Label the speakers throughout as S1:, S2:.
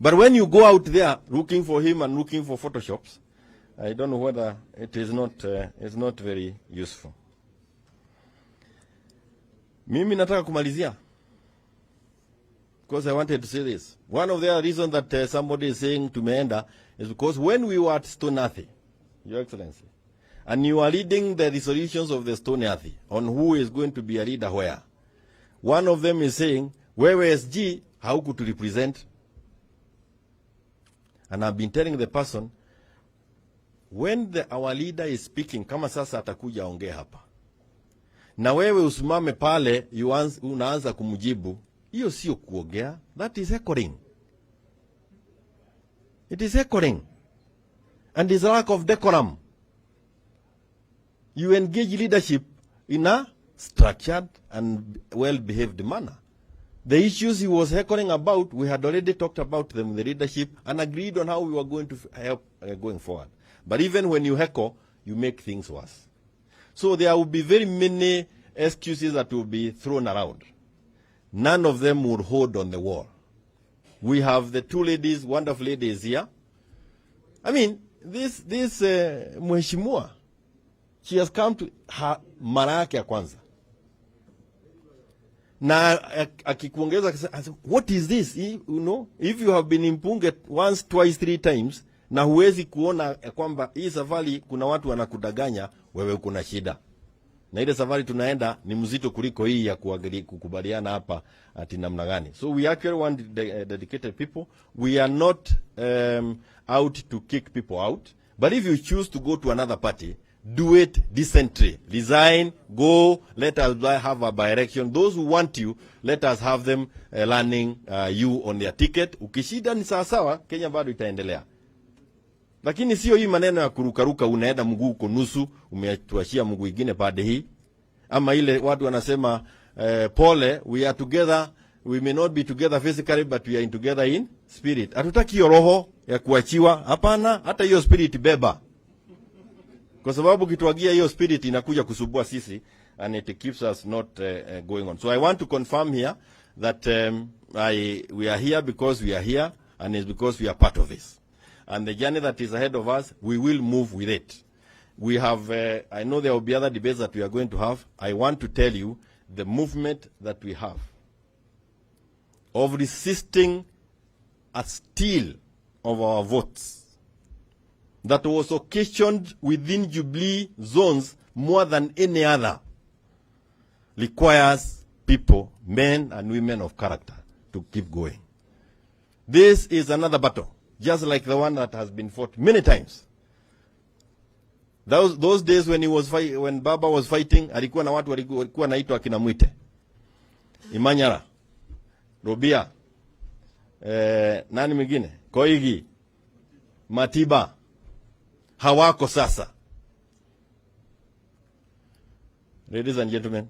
S1: But when you go out there looking for him and looking for Photoshops, I don't know whether it is not very useful. Mimi nataka kumalizia, because I wanted to say this. One of the reasons that somebody is saying tumeenda is because when we were at Stone Athi, Your Excellency, and you are leading the resolutions of the Stone Athi on who is going to be a leader where, one of them is saying, wewe SG, how could you represent? And I've been telling the person, when our leader is speaking, kama sasa atakuja ongea hapa, na wewe usimame pale, unaanza kumjibu, hiyo sio kuongea, that is heckling. It is heckling. And is a lack of decorum. You engage leadership in a structured and well-behaved manner. The issues he was heckling about, we had already talked about them, the leadership, and agreed on how we were going to help going forward. But even when you heckle, you make things worse. So there will be very many excuses that will be thrown around. None of them will hold on the wall. We have the two ladies, wonderful ladies here. I mean, this Mheshimiwa, she has come to her mara yake ya kwanza. Na akikuongeza, what is this? You know, if you have been in Punge once, twice, 3 times, na huwezi kuona kwamba hii safari kuna watu wanakudanganya, wewe kuna shida. Na ile safari tunaenda ni mzito kuliko hii ya kukubaliana hapa ati namna gani. So we actually want dedicated people. We are not out to kick people out. But if you choose to go to another party, do it decently. Resign, go, let us have a by-election. Those who want you, let us have them landing you on their ticket. Ukishida ni sawasawa, Kenya bado itaendelea. Lakini sio hii maneno ya kurukaruka, unaenda mguu uko nusu, umetuashia mguu ingine pande hii. Ama ile watu wanasema pole, we are together, we may not be together physically, but we are in together in spirit. Hatutaki hiyo roho ya kuachiwa, hapana, hata hiyo spirit beba. Kwa sababu kituagia hiyo spirit inakuja kusubua sisi, and it keeps us not going on. So I want to confirm here that we are here because we are here, and it's because we are part of this. And the journey that is ahead of us, we will move with it. We have, I know there will be other debates that we are going to have. I want to tell you the movement that we have of resisting a steal of our votes that was occasioned within Jubilee zones more than any other requires people, men and women of character, to keep going. This is another battle, just like the one that has been fought many times. Those days when Baba was fighting, alikuwa na watu walikuwa naitwa akina Mwite, Imanyara, Robia, nani mwingine, Koigi, Matiba, hawako sasa. Ladies and gentlemen,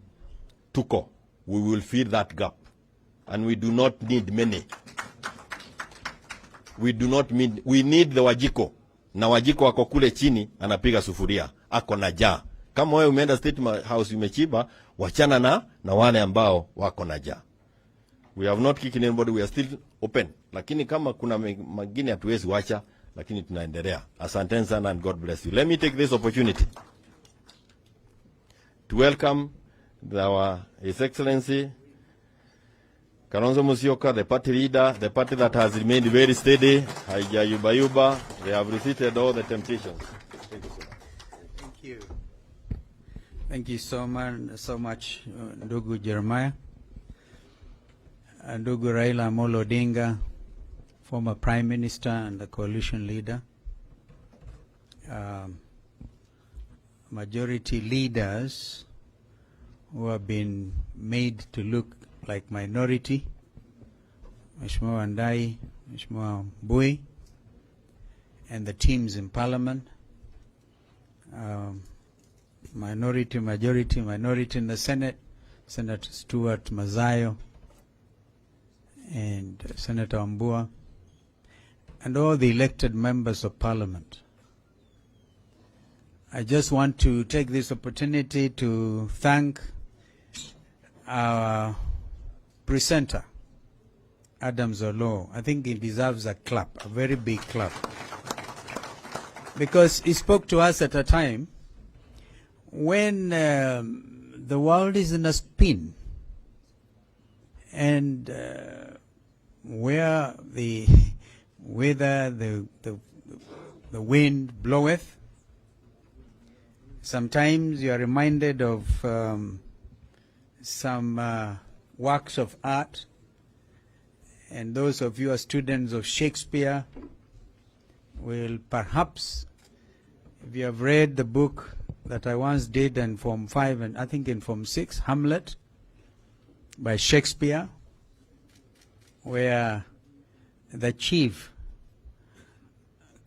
S1: tuko, we will fill that gap, and we do not need many. We need the Wajiko. Na Wajiko wako kule chini, anapiga sufuria, ako na jaa. Kama wewe umeenda State House umechiba, wachana na wale ambao wako na jaa. We have not kicked anybody, we are still open. Lakini kama kuna magine hatuwezi wacha, lakini tunaendelea. Asanteni sana, and God bless you. Let me take this opportunity to welcome His Excellency Kalonzo Musyoka, the party leader, the party that has remained very steady. Haijayubayuba. They have resisted all the temptations. Thank you so much.
S2: Thank you. Thank you so much, Ndugu Jeremiah. Ndugu Raila Amolo Odinga, former Prime Minister and the coalition leader. Majority leaders who have been made to look like minority, Mheshimiwa Ndai, Mheshimiwa Mbui, and the teams in Parliament, minority, majority, minority in the Senate, Senator Stuart Mazayo, and Senator Ambua, and all the elected members of Parliament. I just want to take this opportunity to thank our presenter, Adams Olo. I think he deserves a clap, a very big clap. Because he spoke to us at a time when the world is in a spin, and where the whither the wind bloweth. Sometimes you are reminded of some works of art, and those of you who are students of Shakespeare will perhaps, if you have read the book that I once did in Form 5 and I think in Form 6, Hamlet by Shakespeare, where the chief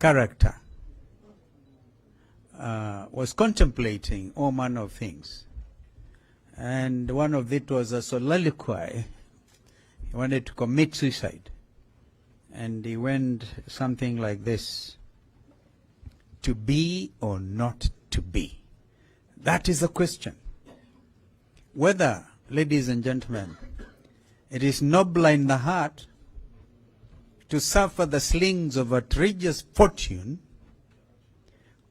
S2: character was contemplating all manner of things. And one of it was a soliloquy. He wanted to commit suicide. And he went something like this: to be or not to be? That is the question. Whether, ladies and gentlemen, it is noble in the heart to suffer the slings of outrageous fortune,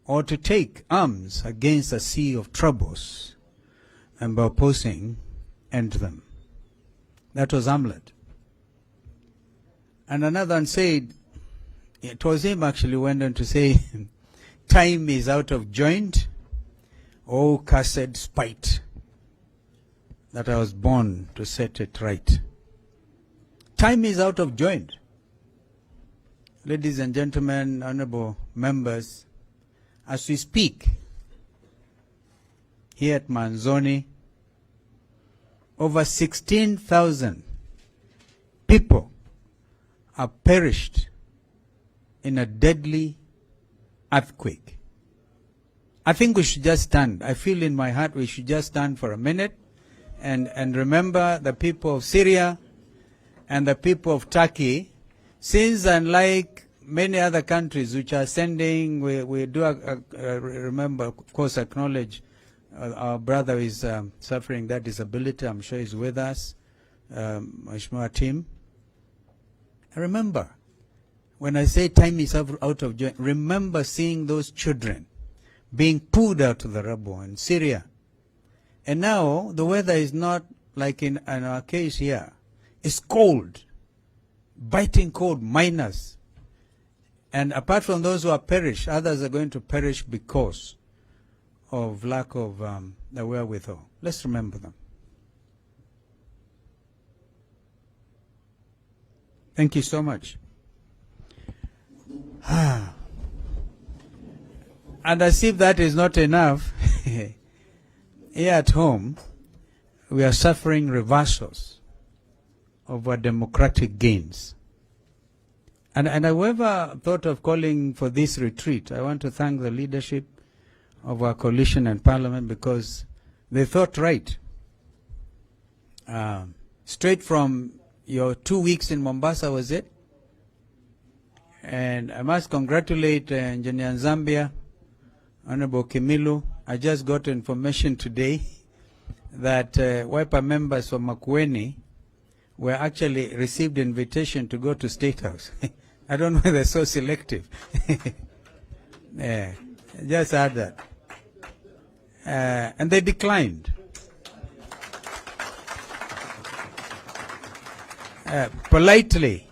S2: or to take arms against a sea of troubles and by opposing end them. That was Hamlet. And another one said, it was him actually went on to say, time is out of joint, oh cursed spite, that I was born to set it right. Time is out of joint. Ladies and gentlemen, honorable members, as we speak here at Manzoni, over 16,000 people have perished in a deadly earthquake. I think we should just stand. I feel in my heart we should just stand for a minute and remember the people of Syria and the people of Turkey, since unlike many other countries which are sending, we do remember, of course, acknowledge our brother is suffering that disability. I'm sure he's with us, Mheshimiwa Tim. Remember, when I say time is out of joint, remember seeing those children being pulled out of the rubble in Syria. And now the weather is not like in our case here. It's cold, biting cold, minus. And apart from those who have perished, others are going to perish because of lack of the wherewithal. Let's remember them. Thank you so much. And as if that is not enough, here at home, we are suffering reversals of our democratic gains. And whoever thought of calling for this retreat, I want to thank the leadership of our coalition and parliament, because they thought right. Straight from your 2 weeks in Mombasa, was it? And I must congratulate Engineer Zambia, Honorable Kimilu. I just got information today that Wiper members from Makueni were actually received invitation to go to State House. I don't know why they're so selective. Yeah, just heard that. And they declined. Politely.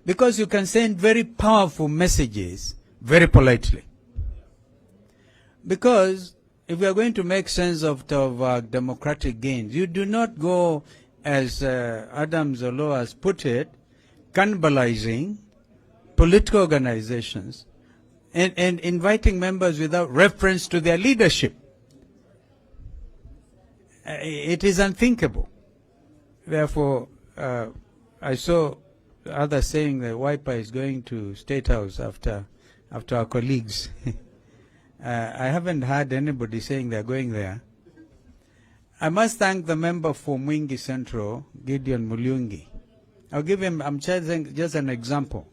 S2: Because you can send very powerful messages very politely. Because if we are going to make sense of democratic gains, you do not go, as Adams Olo has put it, cannibalizing political organizations and inviting members without reference to their leadership. It is unthinkable. Therefore, I saw others saying that Wiper is going to State House after our colleagues. I haven't heard anybody saying they're going there. I must thank the member for Mwingi Central, Gideon Mulungi. I'll give him, I'm choosing just an example.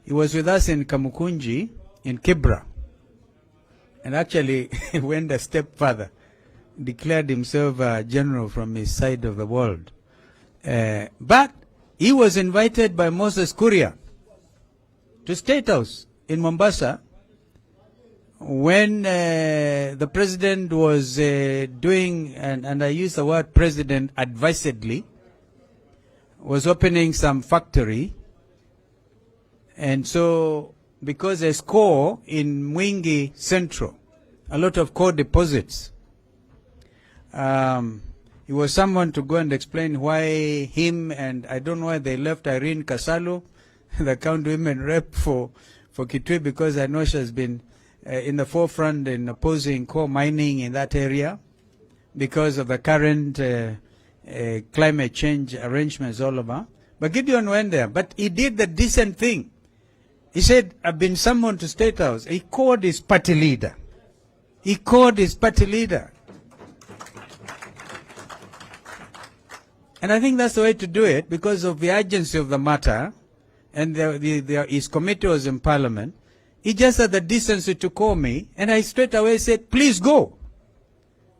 S2: He was with us in Kamukunji, in Kibra, and actually went a step further, declared himself a general from his side of the world. But he was invited by Moses Kuria to State House in Mombasa when the president was doing, and I use the word president advisedly, was opening some factory. And so, because there's coal in Mwingi Central, a lot of coal deposits, he was someone to go and explain why him, and I don't know why they left Irene Kasalu, the county women rep for Kitui, because I know she has been in the forefront in opposing coal mining in that area because of the current climate change arrangements all over. But Gideon went there, but he did the decent thing. He said, I've been summoned to State House. He called his party leader. He called his party leader. And I think that's the way to do it because of the urgency of the matter. And his committee was in Parliament. He just had the decency to call me, and I straight away said, please go.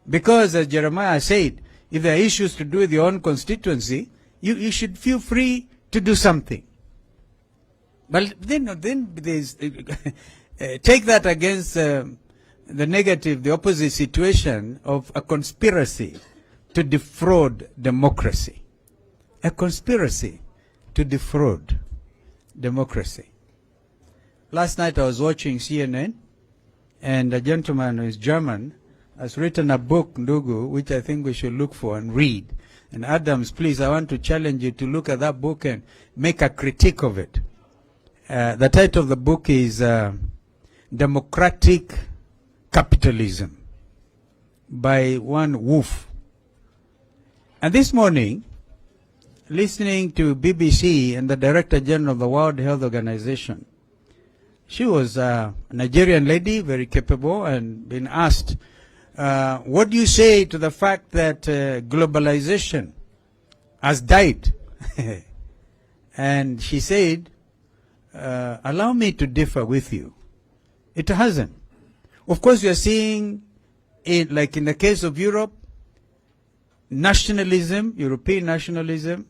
S2: Because as Jeremiah said, if there are issues to do with your own constituency, you should feel free to do something. But then there's, take that against the negative, the opposite situation of a conspiracy to defraud democracy. A conspiracy to defraud democracy. Last night I was watching CNN, and a gentleman who is German has written a book, Ndugu, which I think we should look for and read. And Adams, please, I want to challenge you to look at that book and make a critique of it. The title of the book is Democratic Capitalism by one Wolf. And this morning, listening to BBC and the Director General of the World Health Organization, she was a Nigerian lady, very capable, and been asked, what do you say to the fact that globalization has died? And she said, allow me to differ with you. It hasn't. Of course, we are seeing it, like in the case of Europe, nationalism, European nationalism,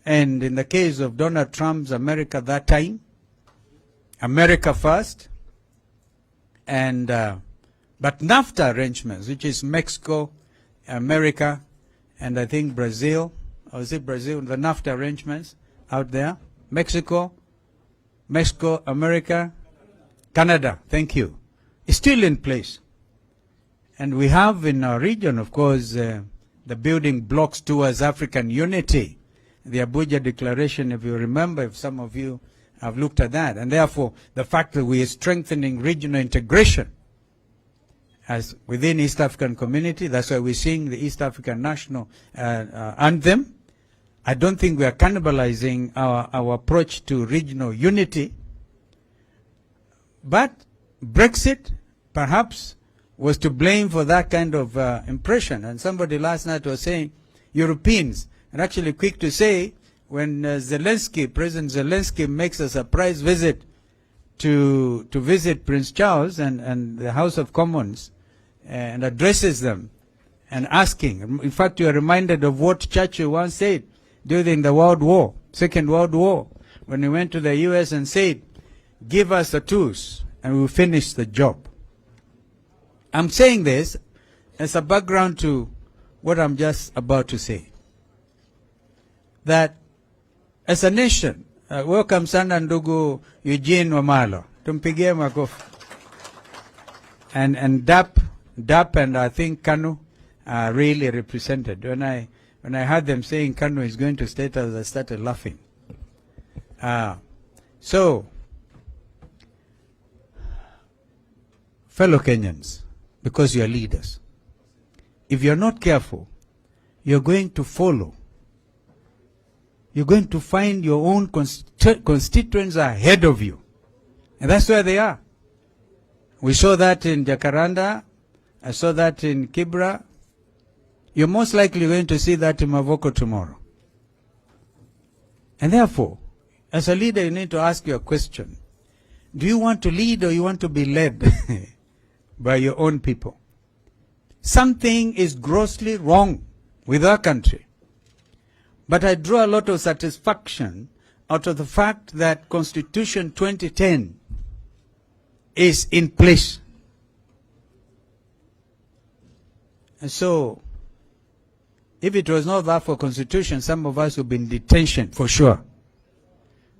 S2: and in the case of Donald Trump's America that time, America first, and but NAFTA arrangements, which is Mexico, America, and I think Brazil, or is it Brazil, the NAFTA arrangements out there, Mexico, America, Canada, thank you, is still in place. And we have in our region, of course, the building blocks towards African unity, the Abuja Declaration, if you remember, if some of you have looked at that. And therefore, the fact that we are strengthening regional integration as within East African community, that's why we're seeing the East African national anthem. I don't think we are cannibalizing our approach to regional unity. But Brexit, perhaps, was to blame for that kind of impression. And somebody last night was saying, Europeans, and actually quick to say, when President Zelensky makes a surprise visit to visit Prince Charles and the House of Commons and addresses them and asking, in fact, you are reminded of what Churchill once said during the Second World War, when he went to the US and said, give us the tools and we'll finish the job. I'm saying this as a background to what I'm just about to say. That as a nation, welcome sana ndugu Eugene Wamalo. Tumpigie makofi. And DAP and I think Kanu are really represented. When I heard them saying Kanu is going to State House, I started laughing. So, fellow Kenyans, because you are leaders, if you're not careful, you're going to follow. You're going to find your own constituents ahead of you. And that's where they are. We saw that in Jacaranda. I saw that in Kibra. You're most likely going to see that in Mavoko tomorrow. And therefore, as a leader, you need to ask your question. Do you want to lead or you want to be led by your own people? Something is grossly wrong with our country. But I draw a lot of satisfaction out of the fact that Constitution 2010 is in place. And so, if it was not that for Constitution, some of us would be in detention, for sure.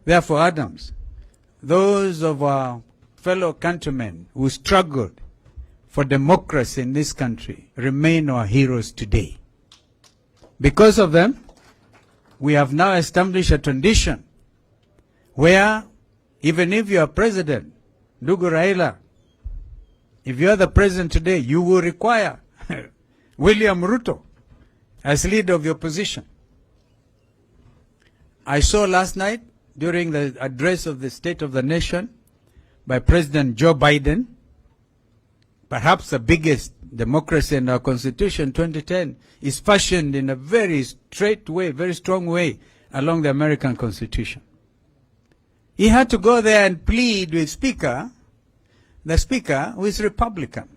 S2: Therefore, Adams, those of our fellow countrymen who struggled for democracy in this country remain our heroes today. Because of them, we have now established a tradition where even if you are president, Ndugu Raila, if you are the president today, you will require William Ruto as leader of your opposition. I saw last night during the address of the State of the Nation by President Joe Biden, perhaps the biggest democracy in our Constitution, 2010, is fashioned in a very straight way, very strong way along the American Constitution. He had to go there and plead with the Speaker, who is Republican,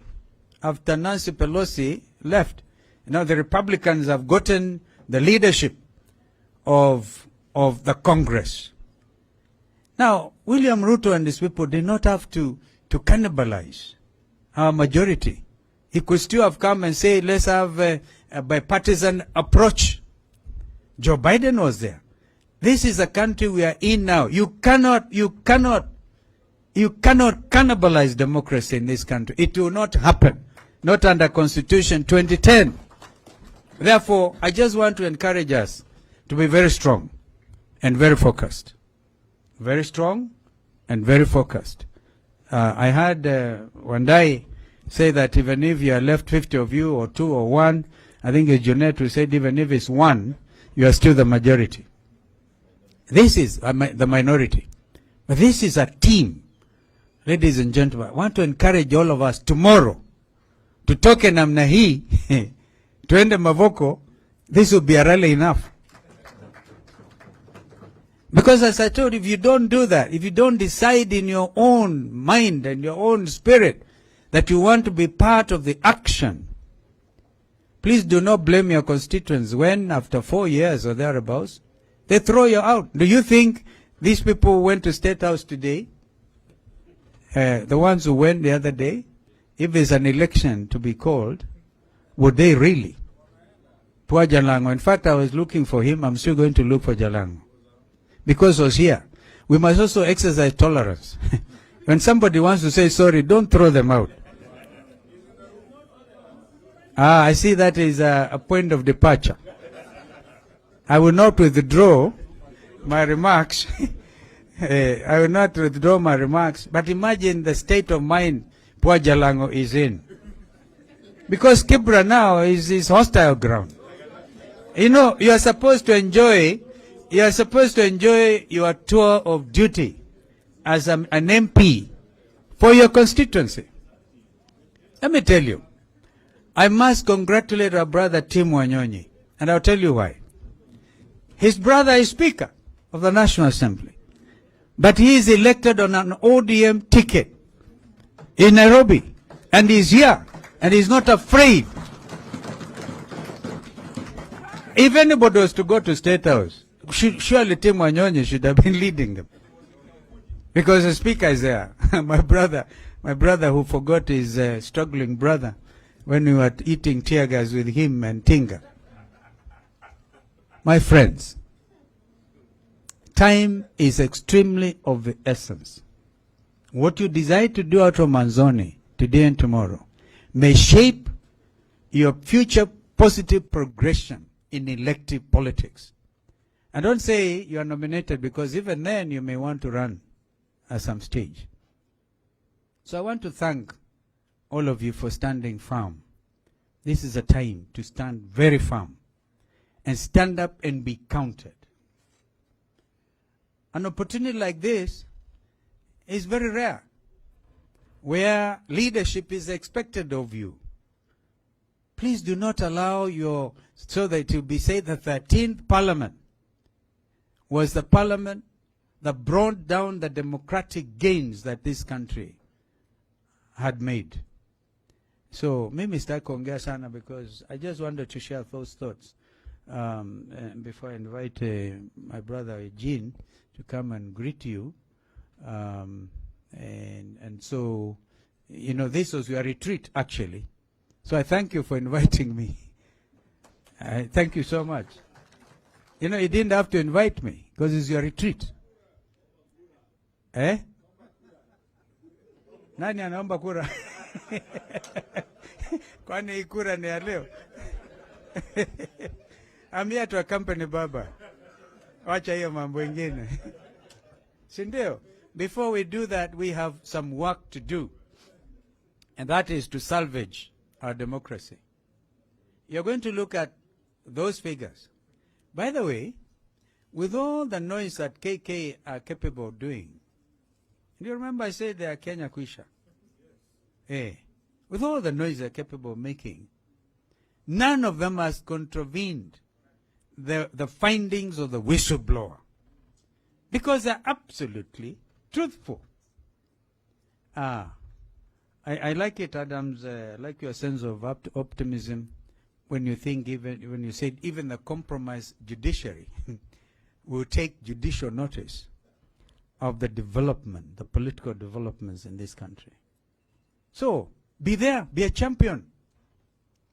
S2: after Nancy Pelosi left. You know, the Republicans have gotten the leadership of the Congress. Now, William Ruto and his people did not have to cannibalize our majority. He could still have come and say, let's have a bipartisan approach. Joe Biden was there. This is a country we are in now. You cannot cannibalize democracy in this country. It will not happen. Not under Constitution 2010. Therefore, I just want to encourage us to be very strong and very focused. Very strong and very focused. I heard Wandai say that even if you are left 50 of you or 2 or 1, I think it's Junet who said even if it's 1, you are still the majority. This is the minority. But this is a team. Ladies and gentlemen, I want to encourage all of us tomorrow to toke namna hii tuende Mavoko. This will be a rally enough. Because as I told you, if you don't do that, if you don't decide in your own mind and your own spirit that you want to be part of the action, please do not blame your constituents when after 4 years or thereabouts, they throw you out. Do you think these people who went to State House today, the ones who went the other day, if there's an election to be called, would they really? Poor Jalango. In fact, I was looking for him. I'm still going to look for Jalango. Because he was here. We must also exercise tolerance. When somebody wants to say sorry, don't throw them out. I see that is a point of departure. I will not withdraw my remarks. I will not withdraw my remarks. But imagine the state of mind poor Jalango is in. Because Kibra now is his hostile ground. You know, you are supposed to enjoy your tour of duty as an MP for your constituency. Let me tell you, I must congratulate our brother Tim Wanyonyi, and I'll tell you why. His brother is Speaker of the National Assembly, but he is elected on an ODM ticket in Nairobi, and he's here, and he's not afraid. If anybody was to go to State House, surely Tim Wanyonyi should have been leading them. Because the Speaker is there. my brother who forgot his struggling brother when we were eating tear gas with him and Tinga. My friends, time is extremely of the essence. What you decide to do out of Manzoni today and tomorrow may shape your future positive progression in elective politics. And don't say you are nominated, because even then you may want to run at some stage. So I want to thank all of you for standing firm. This is a time to stand very firm and stand up and be counted. An opportunity like this is very rare, where leadership is expected of you. Please do not allow so that it will be said the 13th Parliament was the Parliament that brought down the democratic gains that this country had made. So, mimi sitaki kuongea sana because I just wanted to share those thoughts before I invite my brother Eugene to come and greet you. And so, you know, this was your retreat, actually. So I thank you for inviting me. Thank you so much. You know, you didn't have to invite me because it's your retreat. Eh? Nani anaomba kura? Kwani hii kura ni ya leo? I'm here to accompany Baba. Wacha hiyo mambo ingine. Si ndio? Before we do that, we have some work to do. And that is to salvage our democracy. You're going to look at those figures. By the way, with all the noise that KK are capable of doing, do you remember I said they are Kenya Kwisha? With all the noise they're capable of making, none of them has contravened the findings of the whistleblower. Because they're absolutely truthful. I like it, Adams. I like your sense of optimism when you think, when you said even the compromised judiciary will take judicial notice of the development, the political developments in this country. So, be there, be a champion.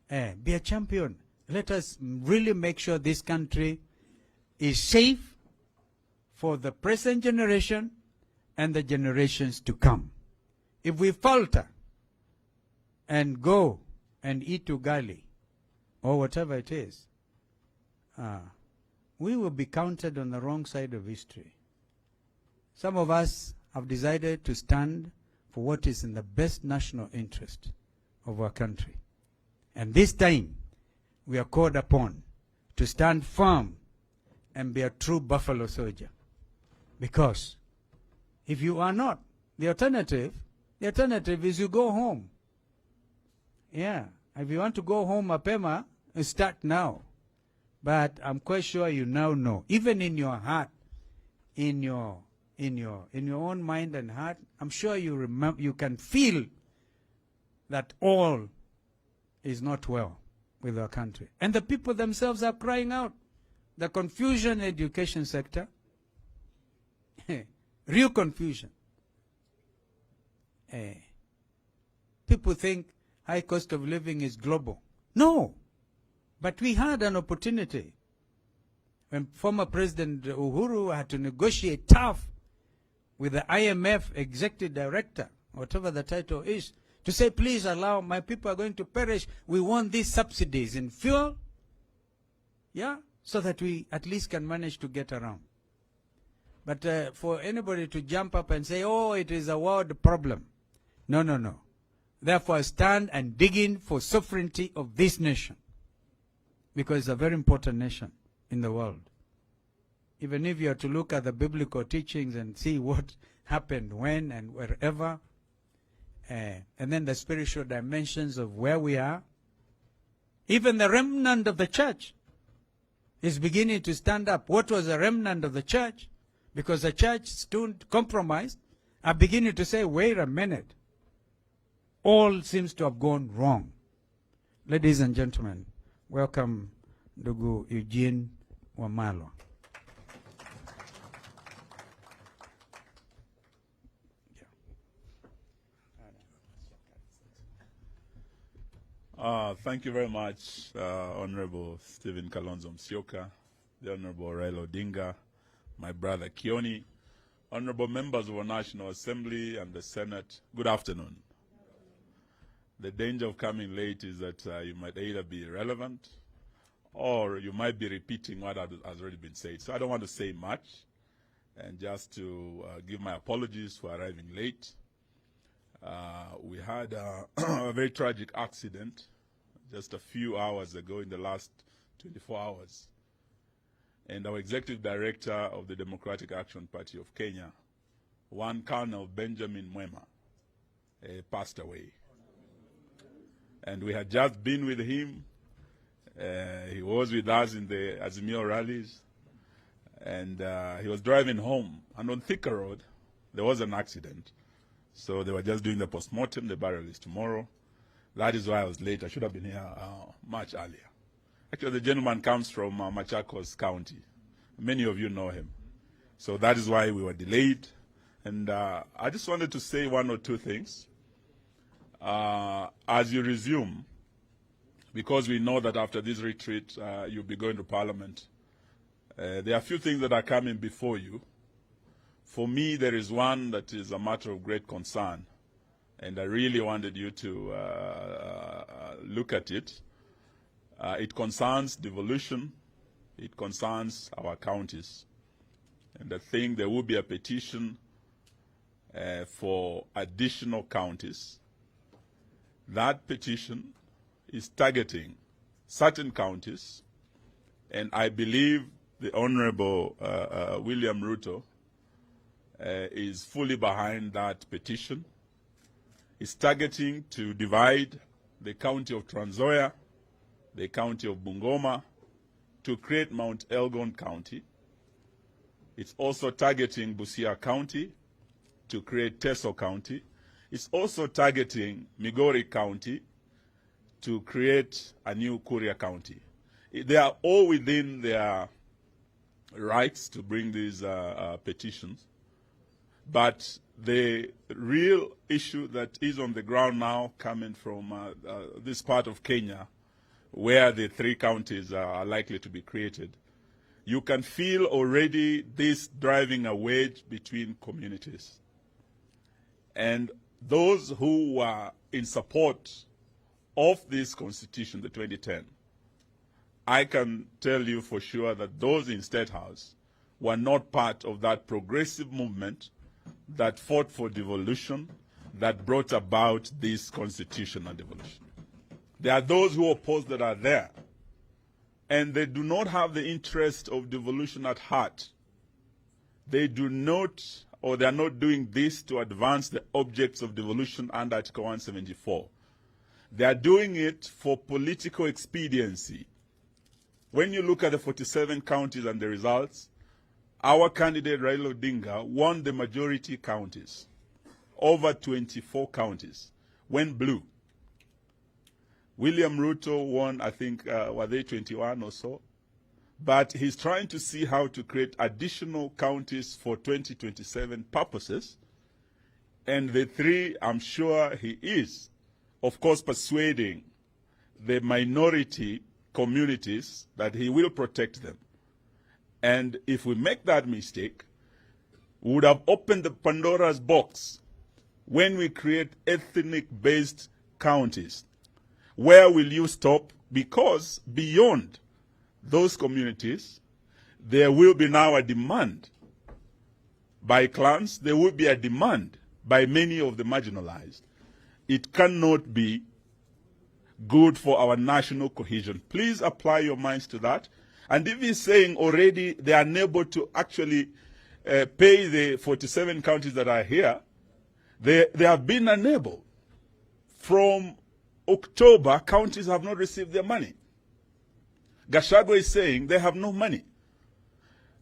S2: Be a champion. Let us really make sure this country is safe for the present generation and the generations to come. If we falter and go and eat ugali or whatever it is, we will be counted on the wrong side of history. Some of us have decided to stand for what is in the best national interest of our country. And this time, we are called upon to stand firm and be a true buffalo soldier. Because if you are not, the alternative is you go home. Yeah, if you want to go home, mapema, start now. But I'm quite sure you now know, even in your heart, in your own mind and heart, I'm sure you remember, you can feel that all is not well with our country. And the people themselves are crying out. The confusion in the education sector, real confusion. People think high cost of living is global. No. But we had an opportunity when former President Uhuru had to negotiate tough with the IMF executive director, whatever the title is, to say, please allow, my people are going to perish. We want these subsidies in fuel, yeah, so that we at least can manage to get around. But for anybody to jump up and say, oh, it is a world problem. No, no, no. Therefore, stand and dig in for sovereignty of this nation, because it's a very important nation in the world. Even if you are to look at the biblical teachings and see what happened when and wherever, and then the spiritual dimensions of where we are, even the remnant of the church is beginning to stand up. What was the remnant of the church? Because the church stood compromised, are beginning to say, wait a minute, all seems to have gone wrong. Ladies and gentlemen, welcome Ndugu Eugene Wamalwa.
S3: Thank you very much, Honorable Stephen Kalonzo Musyoka, the Honorable Raila Odinga, my brother Kioni, Honorable members of our National Assembly and the Senate. Good afternoon. The danger of coming late is that you might either be irrelevant or you might be repeating what has already been said. So I don't want to say much, and just to give my apologies for arriving late. We had a very tragic accident just a few hours ago, in the last 24 hours. And our executive director of the Democratic Action Party of Kenya, one Colonel Benjamin Mwema, passed away. And we had just been with him. He was with us in the Azimio rallies. And he was driving home. And on Thika Road, there was an accident. So they were just doing the postmortem. The burial is tomorrow. That is why I was late. I should have been here much earlier. Actually, the gentleman comes from Machakos County. Many of you know him. So that is why we were delayed. And I just wanted to say one or two things. As you resume, because we know that after this retreat, you'll be going to Parliament, there are a few things that are coming before you. For me, there is one that is a matter of great concern, and I really wanted you to look at it. It concerns devolution. It concerns our counties. And I think there will be a petition for additional counties. That petition is targeting certain counties, and I believe the Honorable William Ruto is fully behind that petition. It's targeting to divide the county of Trans Nzoia, the county of Bungoma, to create Mount Elgon County. It's also targeting Busia County to create Teso County. It's also targeting Migori County to create a new Kuria County. They are all within their rights to bring these petitions. But the real issue that is on the ground now, coming from this part of Kenya, where the 3 counties are likely to be created, you can feel already this driving a wedge between communities. And those who were in support of this constitution, the 2010, I can tell you for sure that those in State House were not part of that progressive movement that fought for devolution, that brought about this constitutional devolution. There are those who oppose that are there, and they do not have the interest of devolution at heart. They do not, or they are not doing this to advance the objects of devolution under Article 174. They are doing it for political expediency. When you look at the 47 counties and the results, our candidate Raila Odinga won the majority counties. Over 24 counties went blue. William Ruto won, I think, were they 21 or so? But he's trying to see how to create additional counties for 2027 purposes. And the 3, I'm sure he is, of course, persuading the minority communities that he will protect them. And if we make that mistake, we would have opened the Pandora's box when we create ethnic-based counties. Where will you stop? Because beyond those communities, there will be now a demand by clans, there will be a demand by many of the marginalized. It cannot be good for our national cohesion. Please apply your minds to that. And if he's saying already they are unable to actually pay the 47 counties that are here, they have been unable. From October, counties have not received their money. Gachagua is saying they have no money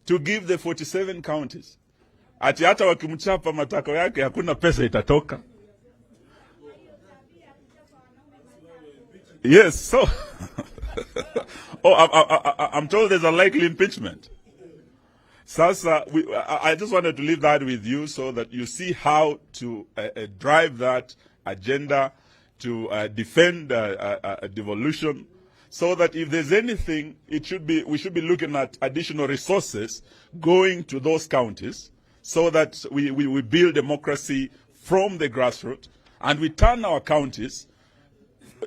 S3: to give the 47 counties. Ati hata wakimchapa matako yake hakuna pesa itatoka. Yes, so I'm told there's a likely impeachment. Sasa, I just wanted to leave that with you so that you see how to drive that agenda to defend devolution, so that if there's anything, we should be looking at additional resources going to those counties, so that we build democracy from the grassroots, and we turn our counties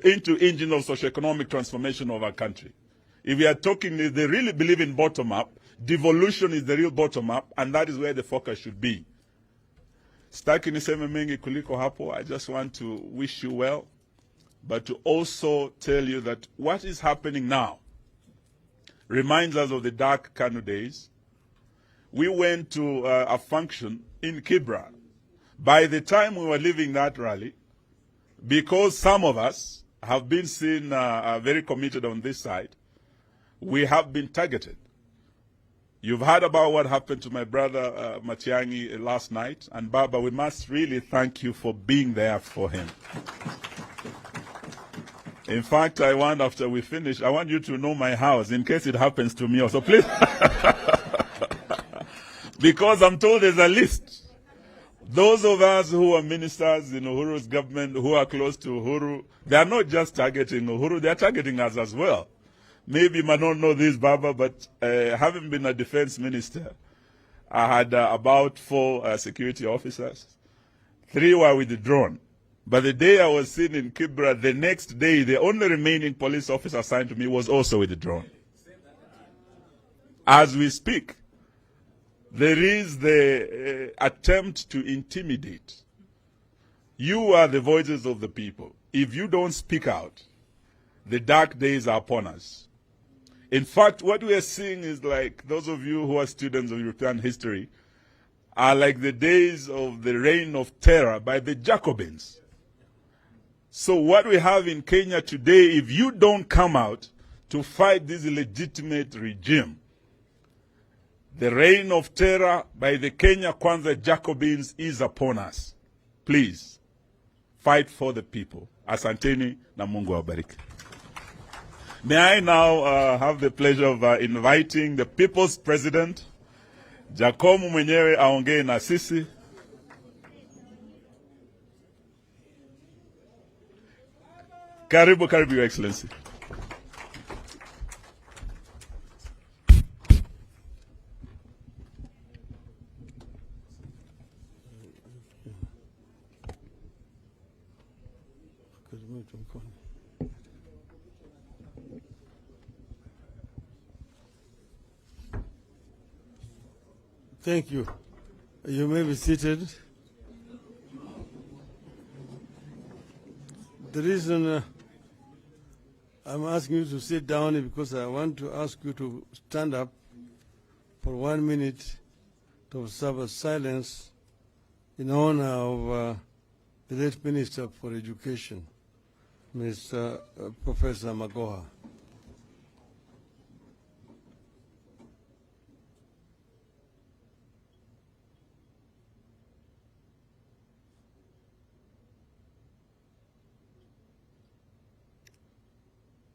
S3: into engines of socioeconomic transformation of our country. If we are talking, they really believe in bottom-up, devolution is the real bottom-up, and that is where the focus should be. Sitaki niseme mengi kuliko hapo. I just want to wish you well, but to also tell you that what is happening now reminds us of the dark KANU days. We went to a function in Kibra. By the time we were leaving that rally, because some of us have been seen very committed on this side, we have been targeted. You've heard about what happened to my brother Matiang'i last night, and Baba, we must really thank you for being there for him. In fact, I want, after we finish, I want you to know my house in case it happens to me also. Please. Because I'm told there's a list. Those of us who are ministers in Uhuru's government, who are close to Uhuru, they are not just targeting Uhuru, they are targeting us as well. Maybe you might not know this, Baba, but having been a defense minister, I had about 4 security officers. 3 were withdrawn. But the day I was seen in Kibra, the next day, the only remaining police officer assigned to me was also withdrawn. As we speak, there is the attempt to intimidate. You are the voices of the people. If you don't speak out, the dark days are upon us. In fact, what we are seeing is like those of you who are students of European history are like the days of the reign of terror by the Jacobins. So what we have in Kenya today, if you don't come out to fight this illegitimate regime, the reign of terror by the Kenya Kwanza Jacobins is upon us. Please, fight for the people. Asanteni na Mungu awabariki. May I now have the pleasure of inviting the People's President, Jacomo mwenyewe aongee na sisi. Karibu, karibu, Your Excellency.
S4: Thank you. You may be seated. The reason I'm asking you to sit down is because I want to ask you to stand up for 1 minute to observe a silence in honor of the late Minister for Education, Mr. Professor Magoha.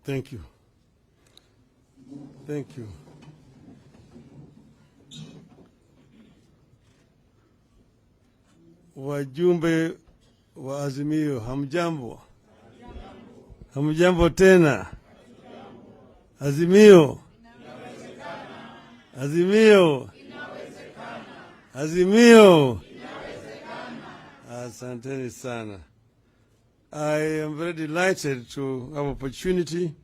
S4: Thank you. Thank you. Wajumbe wa Azimio, hamjambo? Hamjambo tena? Azimio? Azimio? Azimio? Asanteni sana. I am very delighted to have opportunity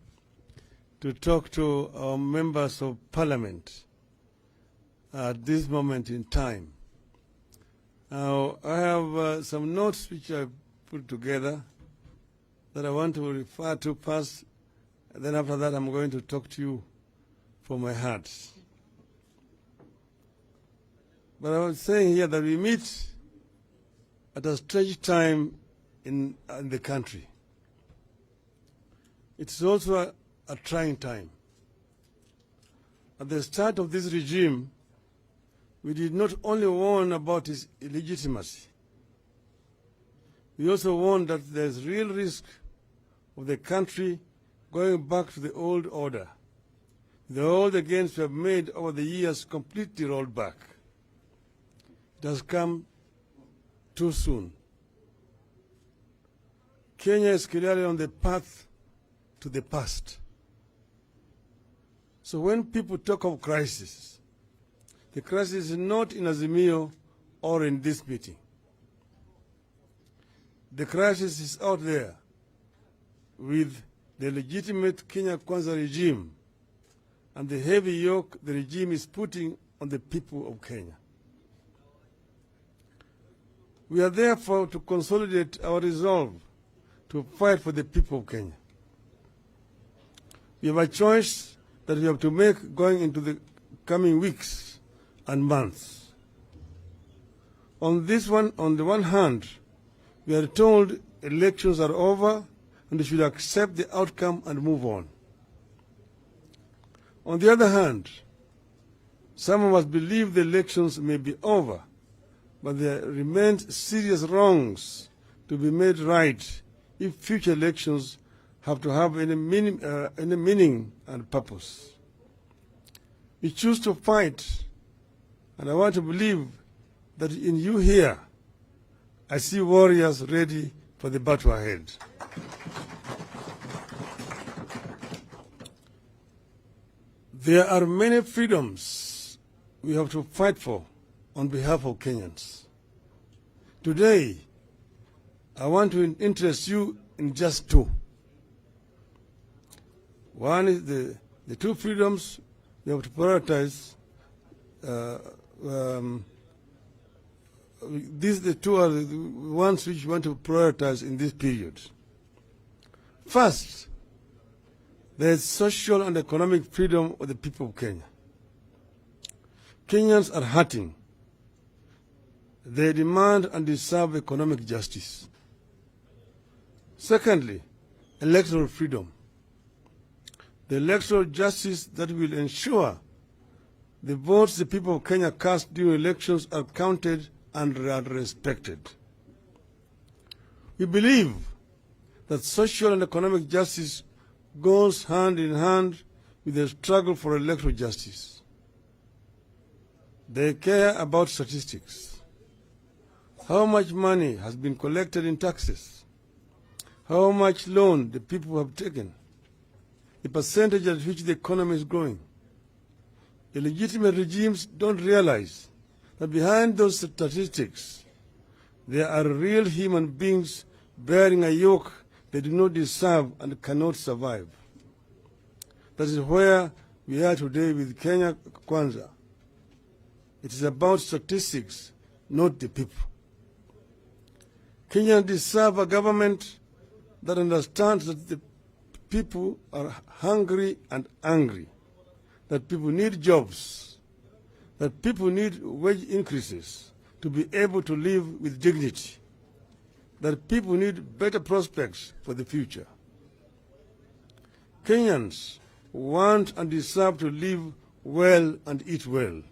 S4: to talk to our members of parliament at this moment in time. Now, I have some notes which I put together that I want to refer to first, and then after that I'm going to talk to you from my heart. But I was saying here that we meet at a strange time in the country. It's also a trying time. At the start of this regime, we did not only warn about its illegitimacy, we also warned that there's real risk of the country going back to the old order. The old gains we have made over the years completely rolled back. It has come too soon. Kenya is clearly on the path to the past. So when people talk of crisis, the crisis is not in Azimio or in this meeting. The crisis is out there with the legitimate Kenya Kwanza regime and the heavy yoke the regime is putting on the people of Kenya. We are therefore to consolidate our resolve to fight for the people of Kenya. We have a choice that we have to make going into the coming weeks and months. On the one hand, we are told elections are over and we should accept the outcome and move on. On the other hand, some of us believe the elections may be over, but there remain serious wrongs to be made right if future elections have to have any meaning and purpose. We choose to fight, and I want to believe that in you here, I see warriors ready for the battle ahead. There are many freedoms we have to fight for on behalf of Kenyans. Today, I want to interest you in just two. One is the two freedoms we have to prioritize. The two are the ones which we want to prioritize in this period. First, there is social and economic freedom of the people of Kenya. Kenyans are hurting. They demand and deserve economic justice. Secondly, electoral freedom. The electoral justice that will ensure the votes the people of Kenya cast during elections are counted and are respected. We believe that social and economic justice goes hand in hand with the struggle for electoral justice. They care about statistics. How much money has been collected in taxes? How much loan the people have taken? The percentage at which the economy is growing. Illegitimate regimes don't realize that behind those statistics, there are real human beings bearing a yoke they do not deserve and cannot survive. That is where we are today with Kenya Kwanza. It is about statistics, not the people. Kenyans deserve a government that understands that the people are hungry and angry, that people need jobs, that people need wage increases to be able to live with dignity, that people need better prospects for the future. Kenyans want and deserve to live well and eat well.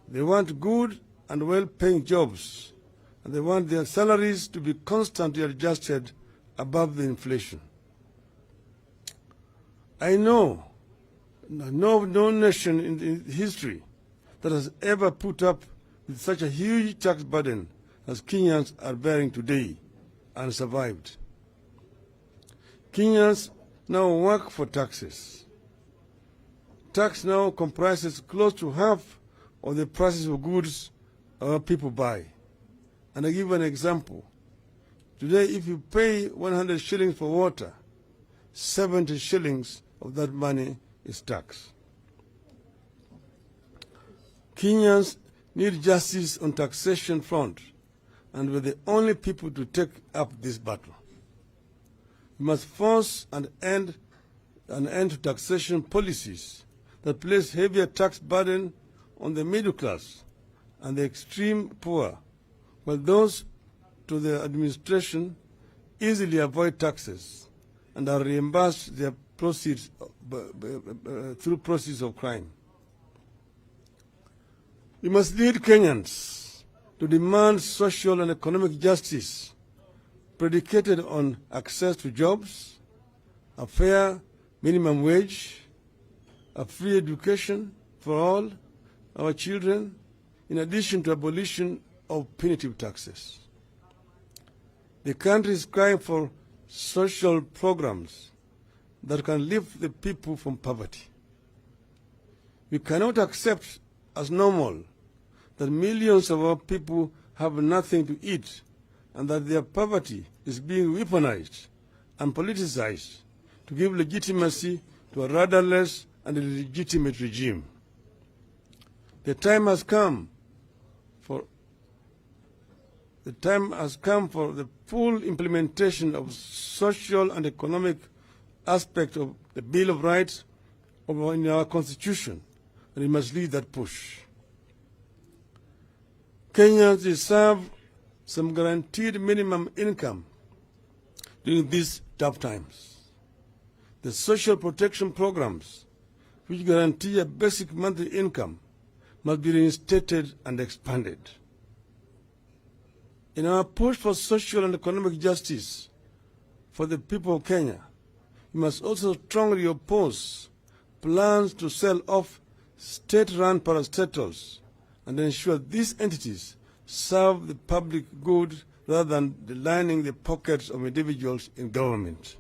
S4: They want good and well-paying jobs, and they want their salaries to be constantly adjusted above the inflation. I know no nation in history that has ever put up with such a huge tax burden as Kenyans are bearing today and survived. Kenyans now work for taxes. Tax now comprises close to half of the prices of goods our people buy. And I give an example. Today, if you pay 100 shillings for water, 70 shillings of that money is tax. Kenyans need justice on taxation front, and we're the only people to take up this battle. We must force an end to taxation policies that place heavier tax burden on the middle class and the extreme poor, while those to the administration easily avoid taxes and are reimbursed their proceeds through proceeds of crime. We must lead Kenyans to demand social and economic justice predicated on access to jobs, a fair minimum wage, a free education for all our children, in addition to abolition of punitive taxes. The country is crying for social programs that can lift the people from poverty. We cannot accept as normal that millions of our people have nothing to eat and that their poverty is being weaponized and politicized to give legitimacy to a rudderless and illegitimate regime. The time has come for the full implementation of social and economic aspect of the Bill of Rights in our Constitution, and we must lead that push. Kenyans deserve some guaranteed minimum income during these tough times. The social protection programs, which guarantee a basic monthly income, must be reinstated and expanded. In our push for social and economic justice, for the people of Kenya, you must also strongly oppose plans to sell off state-run parastatals and ensure these entities serve the public good rather than lining the pockets of individuals in government.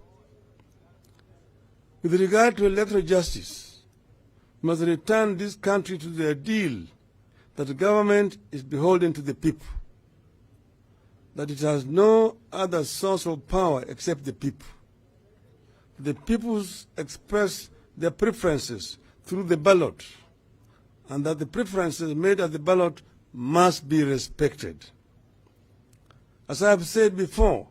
S4: With regard to electoral justice, we must return this country to the ideal that the government is beholden to the people, that it has no other source of power except the people. The people express their preferences through the ballot, and that the preferences made at the ballot must be respected. As I have said before,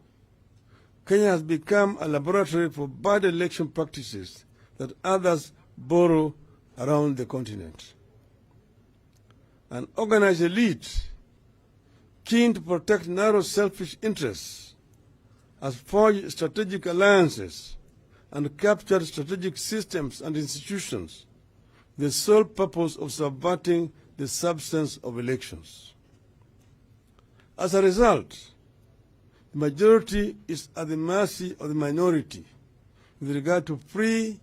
S4: Kenya has become a laboratory for bad election practices that others borrow around the continent. An organized elite keen to protect narrow selfish interests has forged strategic alliances and captured strategic systems and institutions with the sole purpose of subverting the substance of elections. As a result, the majority is at the mercy of the minority with regard to free,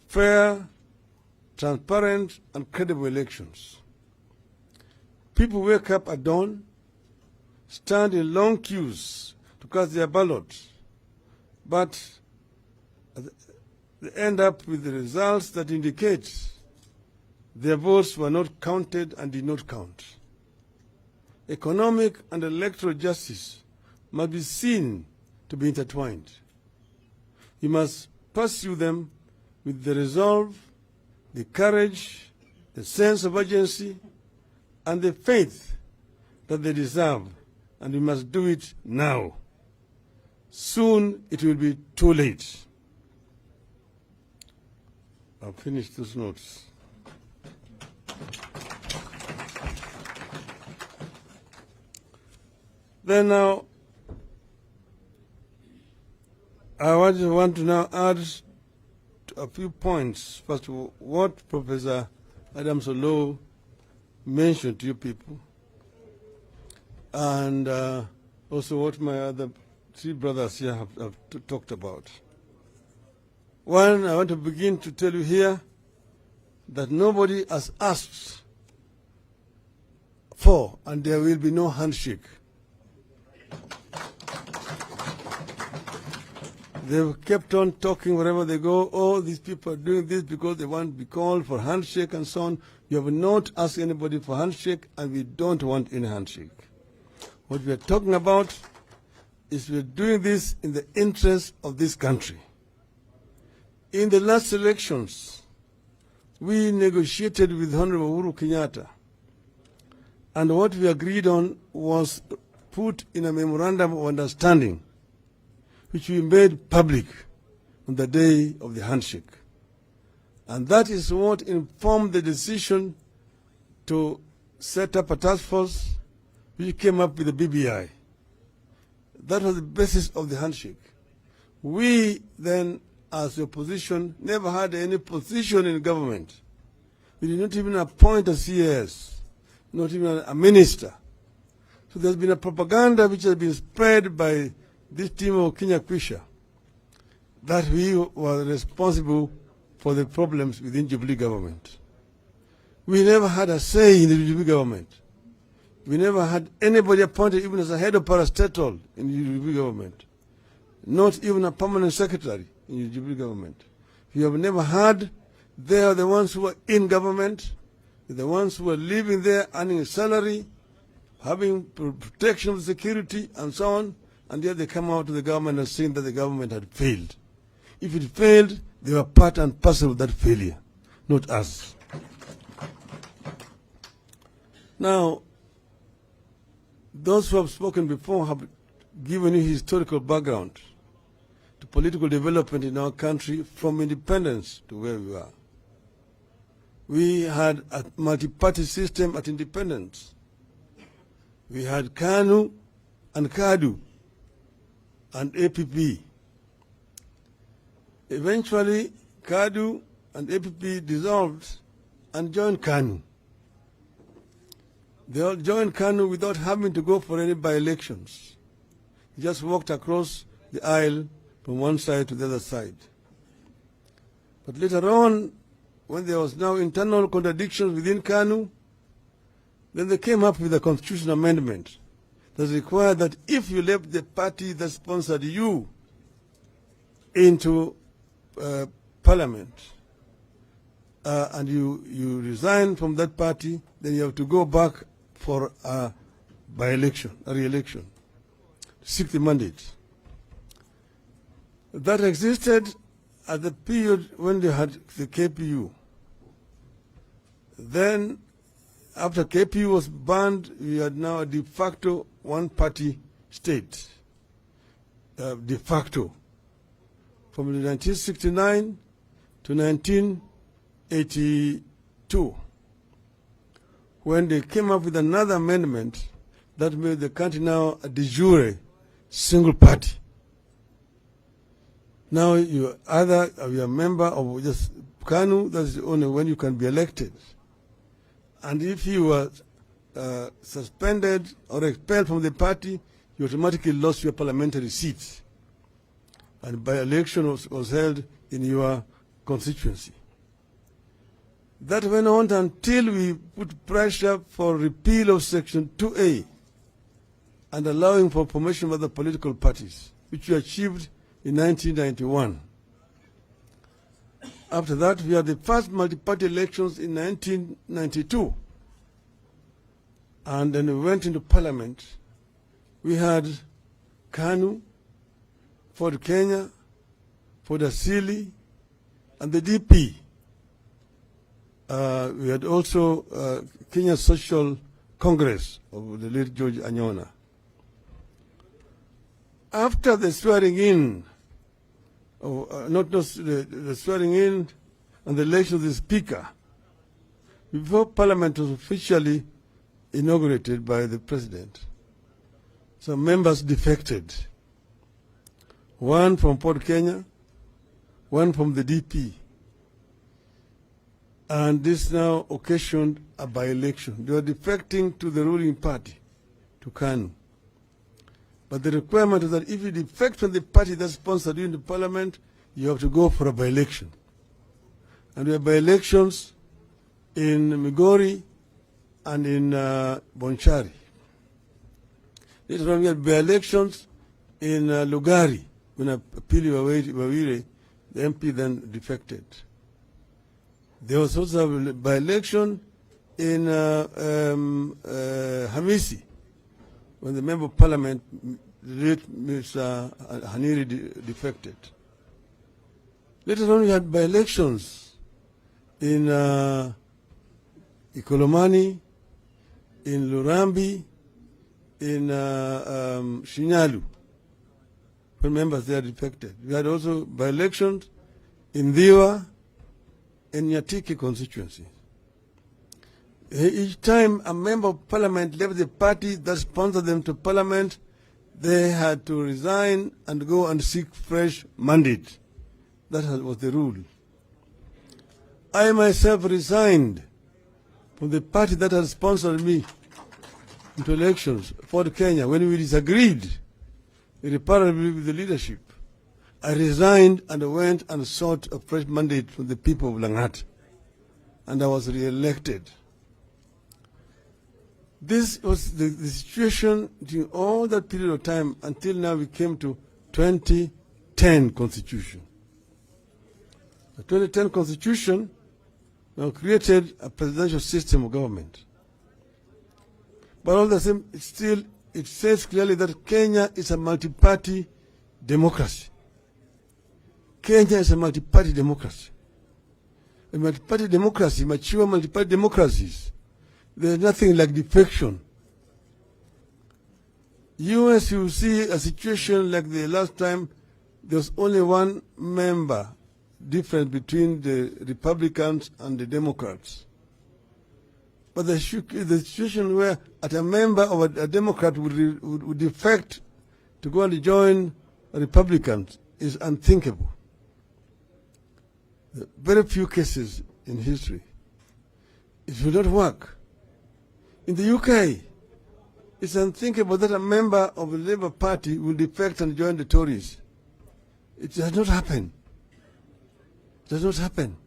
S4: fair, transparent, and credible elections. People wake up at dawn, stand in long queues to cast their ballots, but they end up with the results that indicate their votes were not counted and did not count. Economic and electoral justice must be seen to be intertwined. You must pursue them with the resolve, the courage, the sense of urgency, and the faith that they deserve, and we must do it now. Soon it will be too late. I'll finish those notes. Then now, I want to now add a few points. First of all, what Professor Adams Olow mentioned to you people, and also what my other three brothers here have talked about. One, I want to begin to tell you here that nobody has asked for, and there will be no handshake. They've kept on talking wherever they go, oh, these people are doing this because they want to be called for handshake and so on. You have not asked anybody for handshake, and we don't want any handshake. What we are talking about is we are doing this in the interest of this country. In the last elections, we negotiated with Honorable Uhuru Kenyatta, and what we agreed on was put in a memorandum of understanding, which we made public on the day of the handshake. And that is what informed the decision to set up a task force which came up with the BBI. That was the basis of the handshake. We then, as the opposition, never had any position in government. We did not even appoint a CS, not even a minister. So there's been a propaganda which has been spread by this team of Kenya Kwisha that we were responsible for the problems within Jubilee government. We never had a say in the Jubilee government. We never had anybody appointed even as a head of parastatal in the Jubilee government. Not even a permanent secretary in the Jubilee government. We have never had. They are the ones who are in government, the ones who are living there, earning a salary, having protection of security and so on, and yet they come out to the government and saying that the government had failed. If it failed, they were part and parcel of that failure, not us. Now, those who have spoken before have given you historical background to political development in our country from independence to where we are. We had a multi-party system at independence. We had KANU and KADU and APP. Eventually, KADU and APP dissolved and joined KANU. They all joined KANU without having to go for any by-elections. They just walked across the aisle from one side to the other side. But later on, when there was now internal contradictions within KANU, then they came up with a constitutional amendment that required that if you left the party that sponsored you into parliament and you resign from that party, then you have to go back for a by-election, a re-election, to seek the mandate. That existed at the period when they had the KPU. Then, after KPU was banned, we had now a de facto one-party state, de facto, from 1969 to 1982, when they came up with another amendment that made the country now a de jure single party. Now you either are a member of just KANU, that's the only when you can be elected. And if you were suspended or expelled from the party, you automatically lost your parliamentary seat. And by-election was held in your constituency. That went on until we put pressure for repeal of Section 2A and allowing for formation of other political parties, which we achieved in 1991. After that, we had the first multi-party elections in 1992. And then we went into parliament. We had KANU, Ford Kenya, Ford Asili, and the DP. We had also Kenya Social Congress of the late George Anyona. After the swearing in, the swearing in and the election of the Speaker, before Parliament was officially inaugurated by the President, some members defected. One from Port Kenya, one from the DP. And this now occasioned a by-election. They were defecting to the ruling party, to KANU. But the requirement is that if you defect from the party that sponsored you in the parliament, you have to go for a by-election. And we have by-elections in Migori and in Bonchari. Later on we had by-elections in Lugari, when Pili Wawire, the MP, then defected. There was also a by-election in Hamisi, when the Member of Parliament, late Mr. Haniri, defected. Later on we had by-elections in Ikolomani, in Lurambi, in Shinyalu, when members there defected. We had also by-elections in Diwa, in Nyatiki constituency. Each time a member of parliament left the party that sponsored them to parliament, they had to resign and go and seek fresh mandate. That was the rule. I myself resigned from the party that had sponsored me into elections, Ford Kenya, when we disagreed irreparably with the leadership. I resigned and went and sought a fresh mandate from the people of Lang'at, and I was re-elected. This was the situation during all that period of time until now we came to 2010 Constitution. The 2010 Constitution now created a presidential system of government. But all the same, it says clearly that Kenya is a multi-party democracy. Kenya is a multi-party democracy. A multi-party democracy, mature multi-party democracies, there's nothing like defection. US, you see a situation like the last time, there was only one member difference between the Republicans and the Democrats. But the situation where a member of a Democrat would defect to go and join Republicans is unthinkable. Very few cases in history. It will not work. In the UK, it's unthinkable that a member of the Labour Party will defect and join the Tories. It does not happen. It does not happen.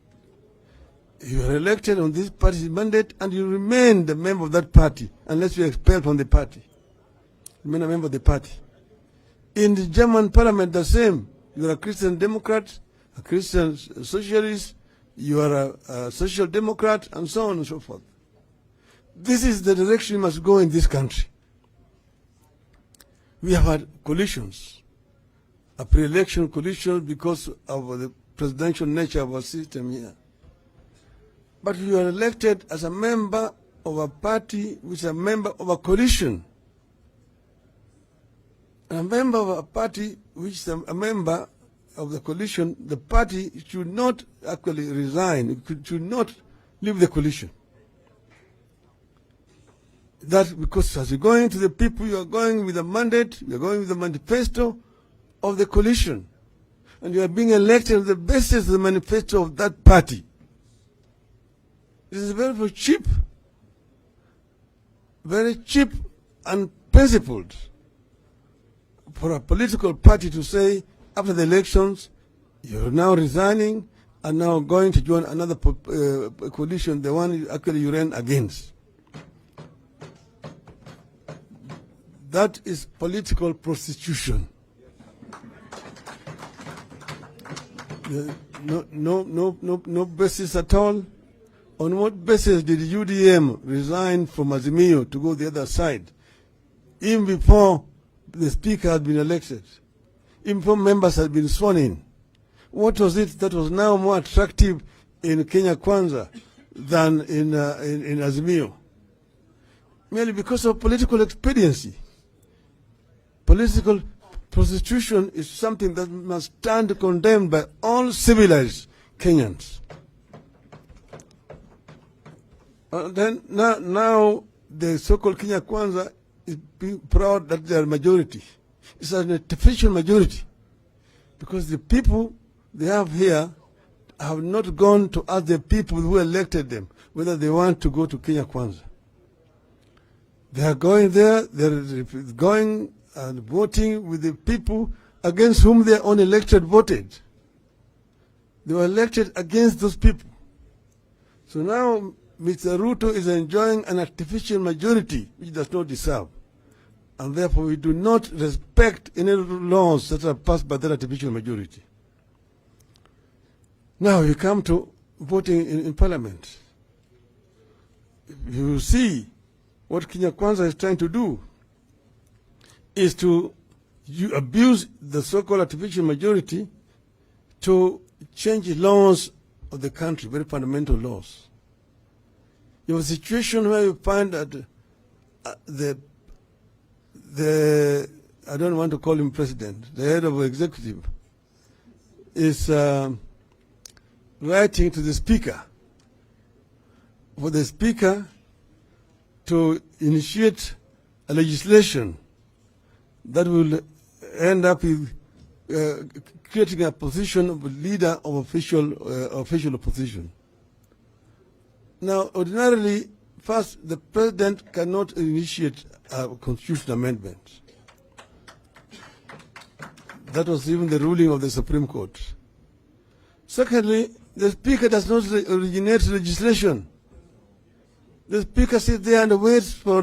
S4: You are elected on this party's mandate and you remain the member of that party unless you are expelled from the party. Remain a member of the party. In the German parliament, the same. You are a Christian Democrat, a Christian Socialist, you are a Social Democrat, and so on and so forth. This is the direction we must go in this country. We have had coalitions, a pre-election coalition because of the presidential nature of our system here. But you are elected as a member of a party which is a member of a coalition. A member of a party which is a member of the coalition, the party should not actually resign, it should not leave the coalition. That because as you're going to the people, you are going with a mandate, you are going with the manifesto of the coalition. And you are being elected on the basis of the manifesto of that party. This is very cheap and principled for a political party to say, after the elections, you're now resigning and now going to join another coalition, the one actually you ran against. That is political prostitution. No basis at all. On what basis did UDM resign from Azimio to go the other side, even before the speaker had been elected, even before members had been sworn in? What was it that was now more attractive in Kenya Kwanza than in Azimio? Merely because of political expediency. Political prostitution is something that must stand condemned by all civilized Kenyans. Then now the so-called Kenya Kwanza is being proud that they are majority. It's an artificial majority because the people they have here have not gone to ask the people who elected them whether they want to go to Kenya Kwanza. They are going there, they're going and voting with the people against whom their own elected voted. They were elected against those people. So now Mr. Ruto is enjoying an artificial majority which does not deserve. And therefore we do not respect any laws that are passed by that artificial majority. Now you come to voting in parliament. You see what Kenya Kwanza is trying to do is to abuse the so-called artificial majority to change the of the country, very fundamental laws. You have a situation where you find that the I don't want to call him president, the head of the executive, is writing to the speaker for the speaker to initiate a legislation that will end up with creating a position of a leader of official opposition. Now, ordinarily, first, the president cannot initiate a constitutional amendment. That was even the ruling of the Supreme Court. Secondly, the speaker does not originate legislation. The speaker sits there and waits for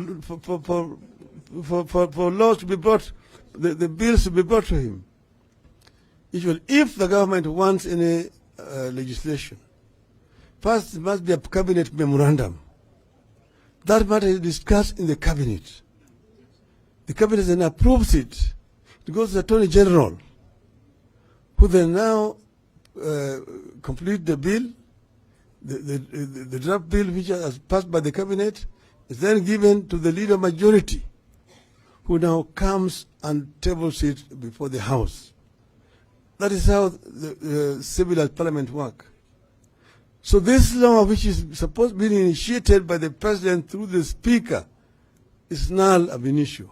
S4: laws to be brought, the bills to be brought to him. Usually, if the government wants any legislation, first there must be a cabinet memorandum. That matter is discussed in the cabinet. The cabinet then approves it. It goes to the Attorney General, who then now complete the bill. The draft bill which is passed by the cabinet is then given to the leader majority, who now comes and tables it before the House. That is how the civilized parliament work. So this law, which is supposed to be initiated by the president through the speaker, is null ab initio,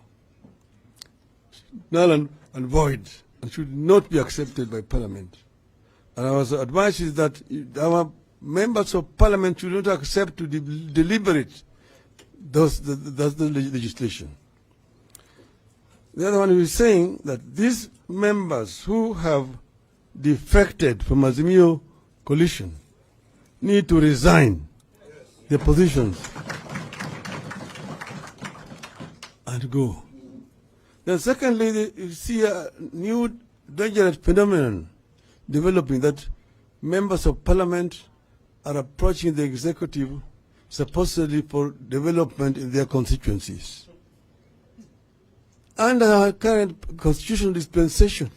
S4: null and void, and should not be accepted by parliament. And our advice is that our members of parliament should not accept to deliberate the legislation. The other one is saying that these members who have defected from Azimio coalition need to resign their positions and go. Then secondly, you see a new dangerous phenomenon developing, that members of parliament are approaching the executive supposedly for development in their constituencies. Under our current constitutional dispensation,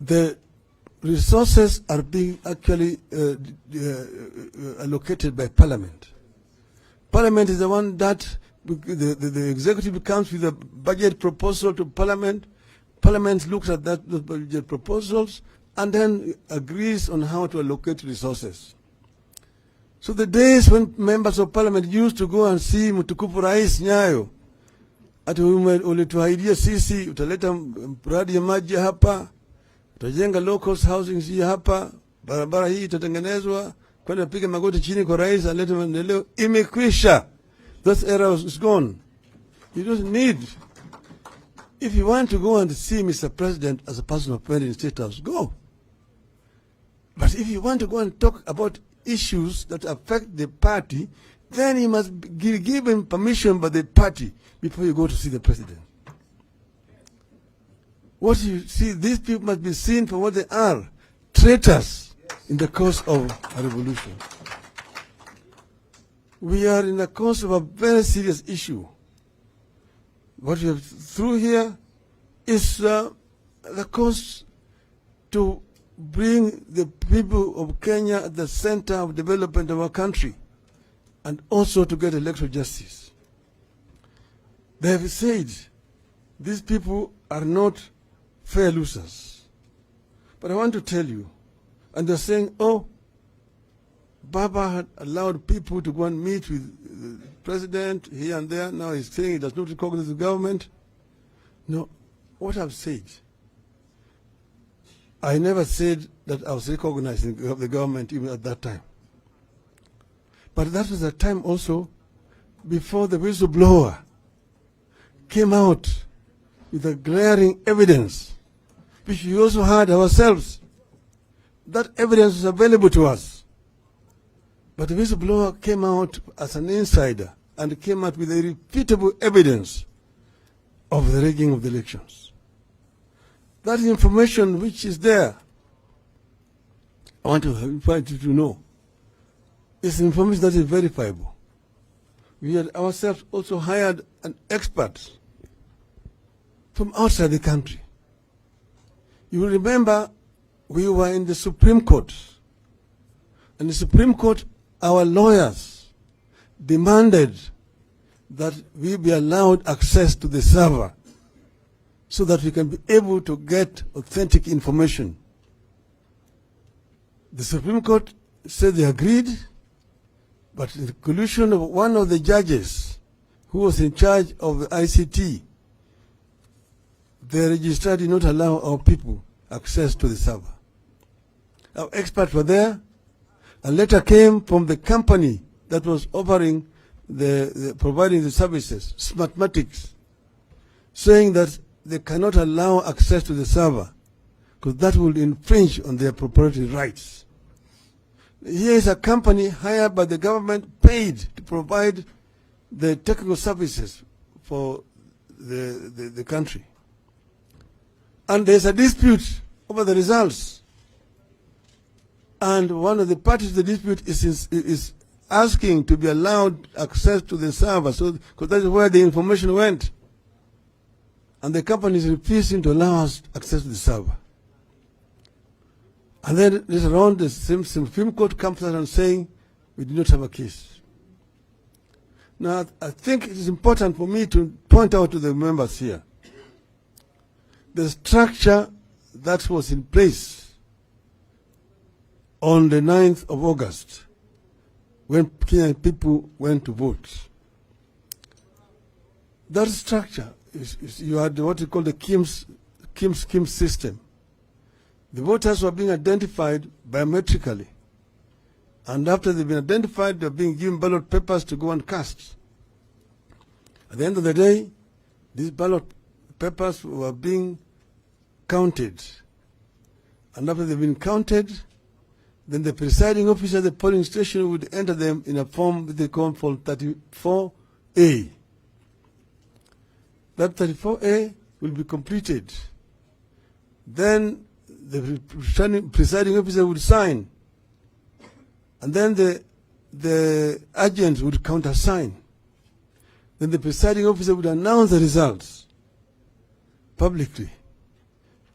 S4: the resources are being actually allocated by Parliament. Parliament is the one that the executive comes with a budget proposal to Parliament. Parliament looks at those budget proposals and then agrees on how to allocate resources. So the days when members of Parliament used to go and see Mtukufu Rais Nyayo, ati ulituahidia sisi utaleta mradi ya maji hapa, utajenga low cost housing hii hapa, barabara hii itatengenezwa, kwenda piga magoti chini kwa rais alete maendeleo. Imekwisha. That era is gone. You don't need. If you want to go and see Mr. President as a person of merit in State House, go. But if you want to go and talk about issues that affect the party, then you must give him permission by the party before you go to see the president. What you see, these people must be seen for what they are, traitors in the cause of a revolution. We are in the course of a very serious issue. What we have through here is the course to bring the people of Kenya at the center of development of our country, and also to get electoral justice. They have said these people are not fair losers. But I want to tell you, and they're saying, oh, Baba had allowed people to go and meet with the president here and there. Now he's saying he does not recognize the government. No, what I've said, I never said that I was recognizing the government even at that time. But that was a time also before the whistleblower came out with a glaring evidence, which we also had ourselves. That evidence was available to us. But the whistleblower came out as an insider and came out with irrefutable evidence of the rigging of the elections. That information which is there, I want to invite you to know, is information that is verifiable. We had ourselves also hired an expert from outside the country. You will remember we were in the Supreme Court. And the Supreme Court, our lawyers demanded that we be allowed access to the server so that we can be able to get authentic information. The Supreme Court said they agreed, but the collusion of one of the judges who was in charge of the ICT, the registrar did not allow our people access to the server. Our experts were there. A letter came from the company that was offering providing the services, Smartmatics, saying that they cannot allow access to the server because that would infringe on their proprietary rights. Here is a company hired by the government, paid to provide the technical services for the country. And there's a dispute over the results. And one of the parties to the dispute is asking to be allowed access to the server, so because that is where the information went. And the company is refusing to allow us access to the server. And then later on, the Supreme Court comes out and saying, we do not have a case. Now, I think it is important for me to point out to the members here, the structure that was in place on the 9th of August, when Kenyan people went to vote. That structure is you had what you call the KIMS system. The voters were being identified biometrically. And after they've been identified, they're being given ballot papers to go and cast. At the end of the day, these ballot papers were being counted. And after they've been counted, then the presiding officer at the polling station would enter them in a form that they call Form 34A. That 34A will be completed. Then the presiding officer would sign, and then the agent would countersign. Then the presiding officer would announce the results publicly,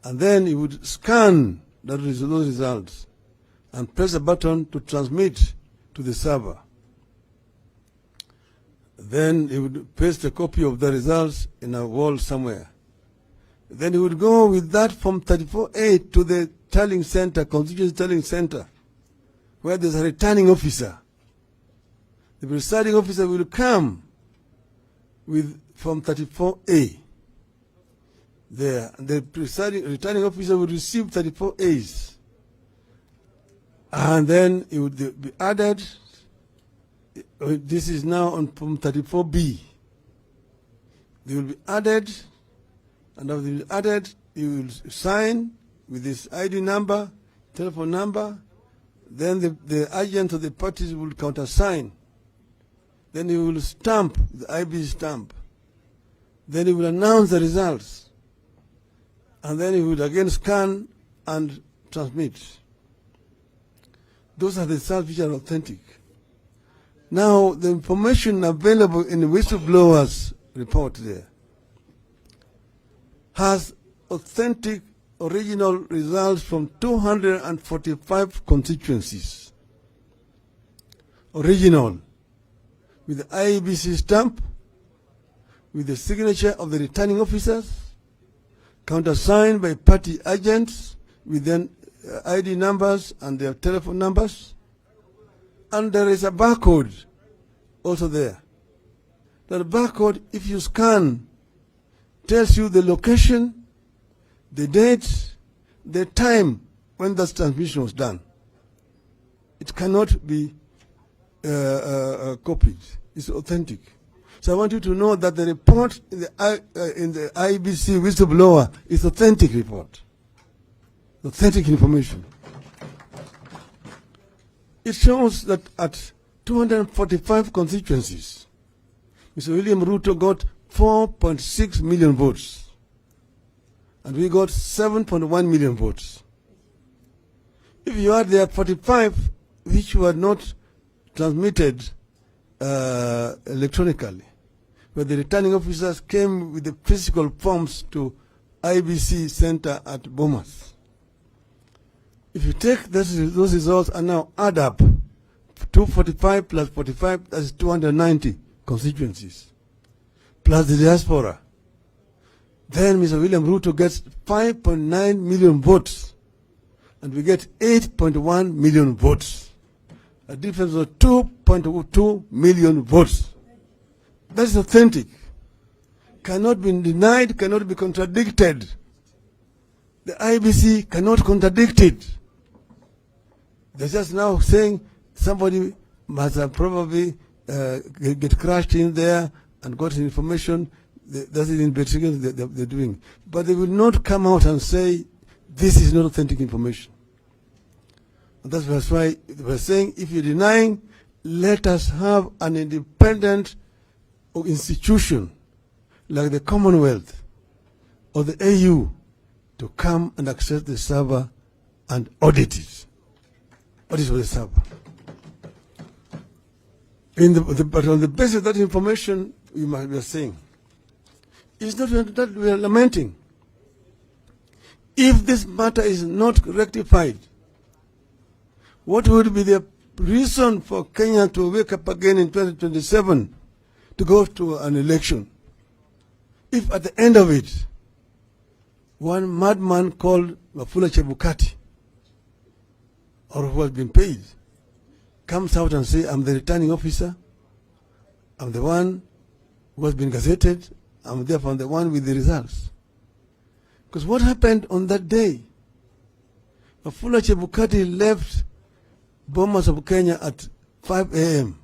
S4: and then he would scan those results and press a button to transmit to the server. Then he would paste a copy of the results in a wall somewhere. Then he would go with that Form 34A to the tallying center, constituency tallying center, where there's a returning officer. The presiding officer will come with Form 34A there. The returning officer will receive 34As. And then it would be added. This is now on Form 34B. They will be added, and after they will be added, you will sign with this ID number, telephone number. Then the agent of the parties will countersign. Then he will stamp the IB stamp. Then he will announce the results. And then he will again scan and transmit. Those are the results which are authentic. Now, the information available in the whistleblower's report there has authentic, original results from 245 constituencies. Original, with the IEBC stamp, with the signature of the returning officers, countersigned by party agents, with then ID numbers and their telephone numbers, and there is a barcode also there. That barcode, if you scan, tells you the location, the date, the time when that transmission was done. It cannot be copied. It's authentic. So I want you to know that the report in the IEBC whistleblower is authentic report. Authentic information. It shows that at 245 constituencies, Mr. William Ruto got 4.6 million votes, and we got 7.1 million votes. If you add the 45 which were not transmitted electronically, where the returning officers came with the physical forms to IBC Center at Bomas. If you take those results and now add up 245 plus 45, that's 290 constituencies, plus the diaspora, then Mr. William Ruto gets 5.9 million votes, and we get 8.1 million votes, a difference of 2.2 million votes. That's authentic. Cannot be denied, cannot be contradicted. The IBC cannot contradict it. They're just now saying somebody must have probably get crashed in there and got information. That's the investigation they're doing. But they will not come out and say this is not authentic information. And that's why we're saying if you're denying, let us have an independent institution like the Commonwealth or the AU to come and access the server and audit it. Audit for the server. But on the basis of that information, we are saying, it's not that we are lamenting. If this matter is not rectified, what would be the reason for Kenya to wake up again in 2027 to go to an election? If at the end of it, one madman called Wafula Chebukati, or who has been paid, comes out and says, I'm the returning officer, I'm the one who has been gazetted, I'm therefore the one with the results. Because what happened on that day? Wafula Chebukati left Bomas of Kenya at 5 a.m.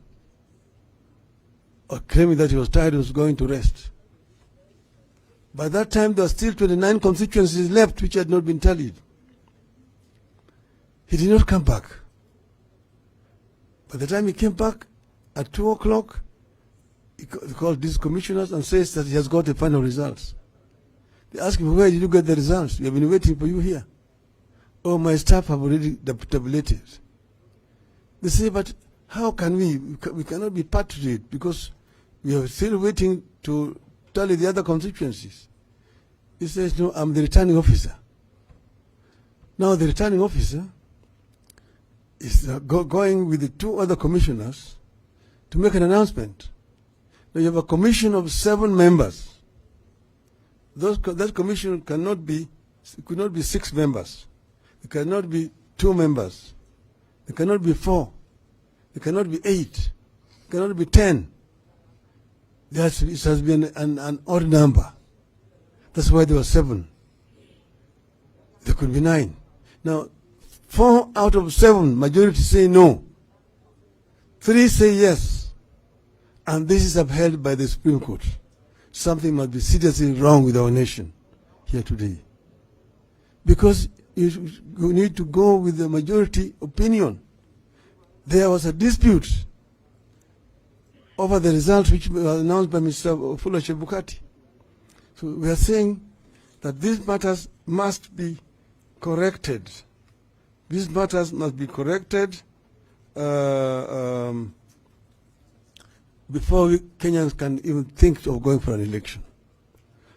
S4: claiming that he was tired and was going to rest. By that time, there were still 29 constituencies left which had not been tallied. He did not come back. By the time he came back at 2 o'clock, he called these commissioners and says that he has got the final results. They asked him, where did you get the results? We have been waiting for you here. Oh, my staff have already tabulated. They say, but how can we? We cannot be part of it because we are still waiting to tally the other constituencies. He says, no, I'm the returning officer. Now the returning officer is going with the 2 other commissioners to make an announcement. Now you have a commission of 7 members. That commission could not be 6 members. It cannot be 2 members. It cannot be 4. It cannot be 8. It cannot be 10. It has been an odd number. That's why there were 7. There could be 9. Now, 4 out of 7, majority say no. 3 say yes. And this is upheld by the Supreme Court. Something must be seriously wrong with our nation here today. Because you need to go with the majority opinion. There was a dispute over the results which were announced by Mr. Wafula Chebukati. So we are saying that these matters must be corrected. These matters must be corrected before Kenyans can even think of going for an election.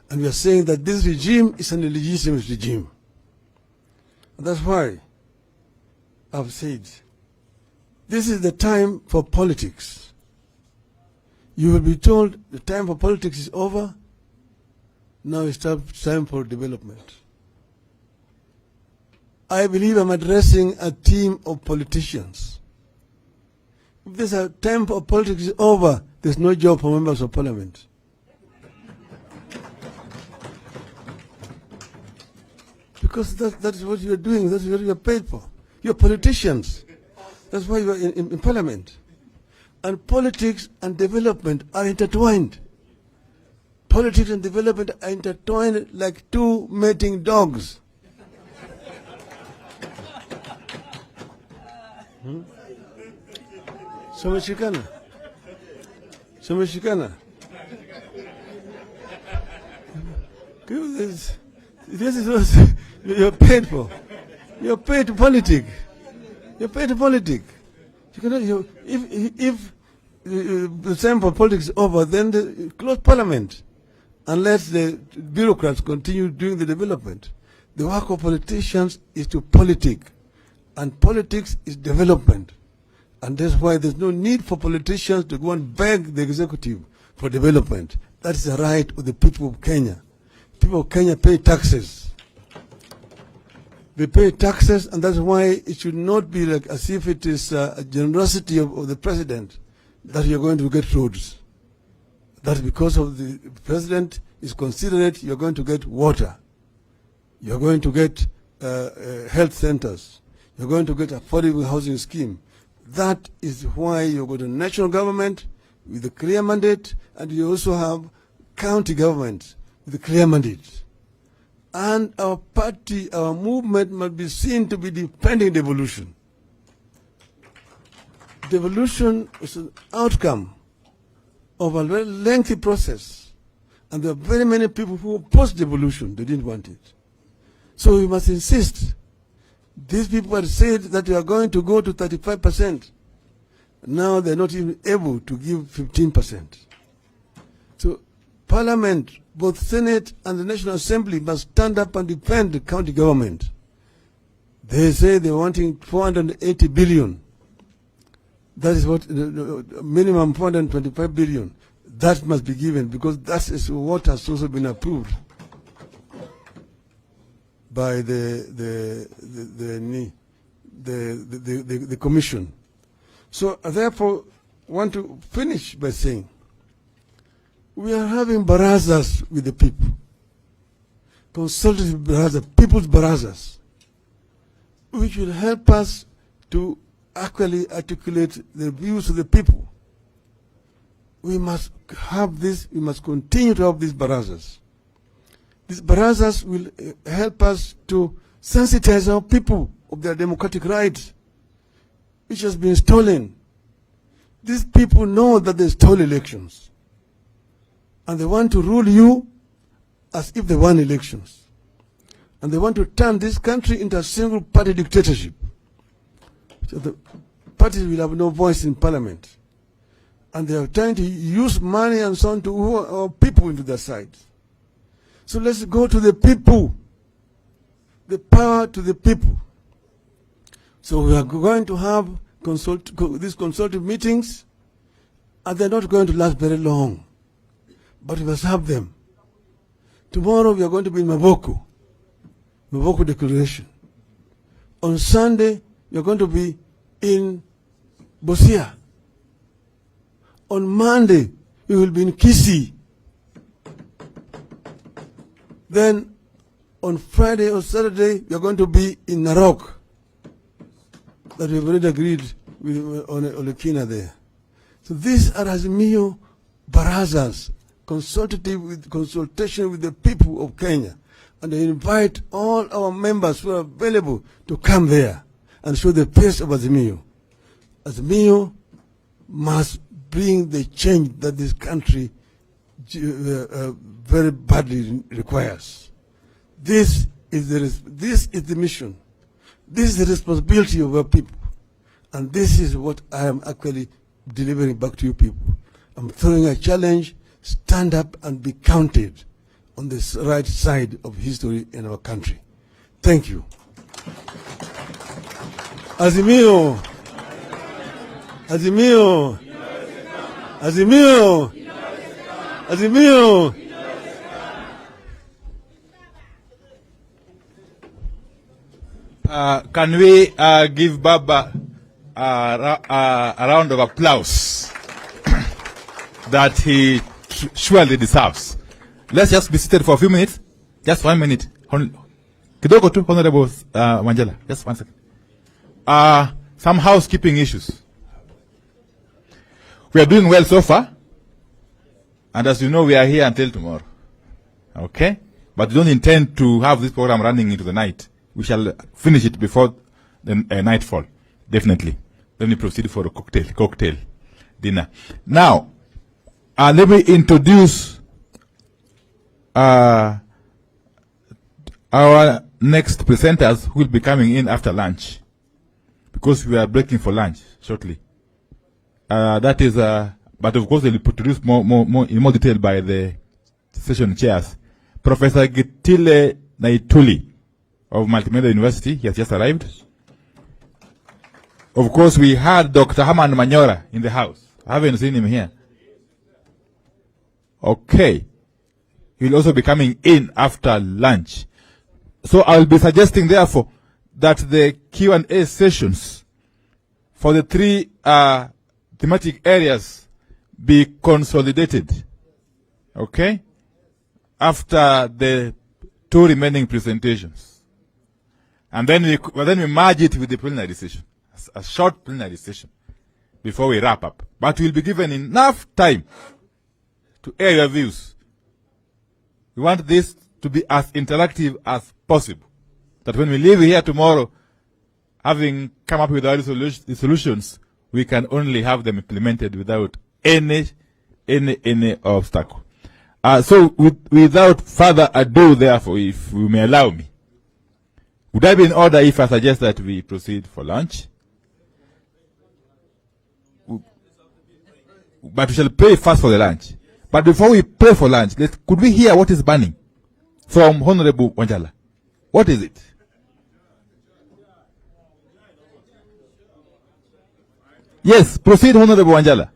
S4: And we are saying that this regime is an illegitimate regime. And that's why I've said, this is the time for politics. You will be told the time for politics is over. Now it's time for development. I believe I'm addressing a team of politicians. If there's a time for politics is over, there's no job for members of parliament. Because that's what you're doing, that's what you're paid for. You're politicians. That's why you're in parliament. And politics and development are intertwined. Politics and development are intertwined like 2 mating dogs. Someshikana. This is what you're paid for. You're paid to politics. You're paid to politics. If the time for politics is over, then close parliament and let the bureaucrats continue doing the development. The work of politicians is to politic, and politics is development. And that's why there's no need for politicians to go and beg the executive for development. That is the right of the people of Kenya. People of Kenya pay taxes. They pay taxes, and that's why it should not be like as if it is a generosity of the president that you're going to get roads. That's because of the president is considerate, you're going to get water. You're going to get health centers. You're going to get affordable housing scheme. That is why you go to national government with a clear mandate, and you also have county government with a clear mandate. And our party, our movement must be seen to be defending devolution. Devolution is an outcome of a very lengthy process. And there are very many people who opposed devolution. They didn't want it. So we must insist. These people had said that we are going to go to 35%. Now they're not even able to give 15%. So Parliament, both Senate and the National Assembly, must stand up and defend the county government. They say they're wanting 480 billion. That is what the minimum 425 billion. That must be given because that is what has also been approved by the commission. So therefore, want to finish by saying we are having barazas with the people, consultative barazas, people's barazas, which will help us to actually articulate the views of the people. We must have this, we must continue to have these barazas. These barazas will help us to sensitize our people of their democratic rights, which has been stolen. These people know that they stole elections, and they want to rule you as if they won elections. And they want to turn this country into a single-party dictatorship. So the parties will have no voice in parliament. And they are trying to use money and so on to woo people into their side. So let's go to the people. The power to the people. So we are going to have these consultative meetings, and they're not going to last very long. But we must have them. Tomorrow we are going to be in Maboko Declaration. On Sunday, we are going to be in Busia. On Monday, we will be in Kisii. Then, on Friday or Saturday, we are going to be in Narok. That we have already agreed with Olekina there. So these are Azimio barazas, consultation with the people of Kenya. And I invite all our members who are available to come there and show the pace of Azimio. Azimio must bring the change that this country very badly requires. This is the mission. This is the responsibility of our people. And this is what I am actually delivering back to you people. I'm throwing a challenge. Stand up and be counted on the right side of history in our country. Thank you. Azimio. Azimio. Azimio. Azimio.
S5: Can we give Baba a round of applause that he surely deserves? Let's just be seated for a few minutes. Just 1 minute. Kidogo tu, Honorable Wanjala. Just 1 second. Some housekeeping issues. We are doing well so far. And as you know, we are here until tomorrow. Okay? But we don't intend to have this program running into the night. We shall finish it before the nightfall. Definitely. Then we proceed for a cocktail dinner. Now, let me introduce our next presenters who will be coming in after lunch, because we are breaking for lunch shortly. That is, but of course they'll be introduced in more detail by the session chairs. Professor Gitile Naituli of Multimedia University, he has just arrived. Of course, we had Dr. Herman Manyora in the house. I haven't seen him here. Okay. He'll also be coming in after lunch. So I'll be suggesting, therefore, that the Q&A sessions for the three thematic areas be consolidated. Okay? After the two remaining presentations. And then we merge it with the plenary session. A short plenary session before we wrap up. But we'll be given enough time to air your views. We want this to be as interactive as possible. That when we leave here tomorrow, having come up with our solutions, we can only have them implemented without any obstacle. So without further ado, therefore, if you may allow me, would I be in order if I suggest that we proceed for lunch? But we shall pray first for the lunch. But before we pray for lunch, could we hear what is burning from Honorable Wanjala? What is it? Yes, proceed, Honorable Wanjala.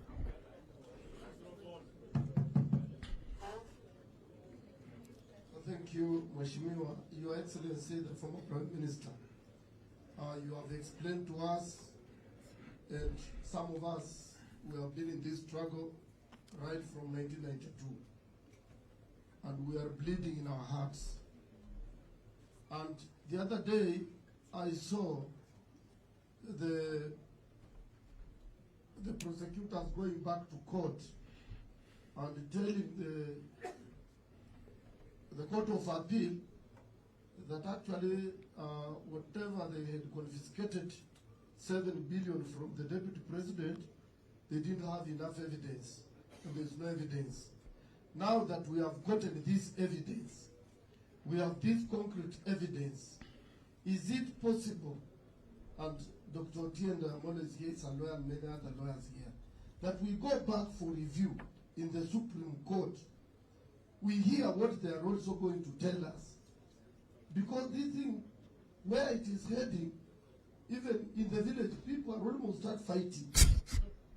S6: Thank you, Mheshimiwa. Your Excellency, the former Prime Minister. You have explained to us, and some of us, we have been in this struggle right from 1992. And we are bleeding in our hearts. And the other day, I saw the prosecutors going back to court and telling the Court of Appeal that actually whatever they had confiscated, 7 billion from the deputy president, they didn't have enough evidence, and there's no evidence. Now that we have gotten this evidence, we have this concrete evidence, is it possible, and Dr. Otienda Amolo is here, is a lawyer, and many other lawyers here, that we go back for review in the Supreme Court? We hear what they are also going to tell us. Because this thing, where it is heading, even in the village, people are almost start fighting.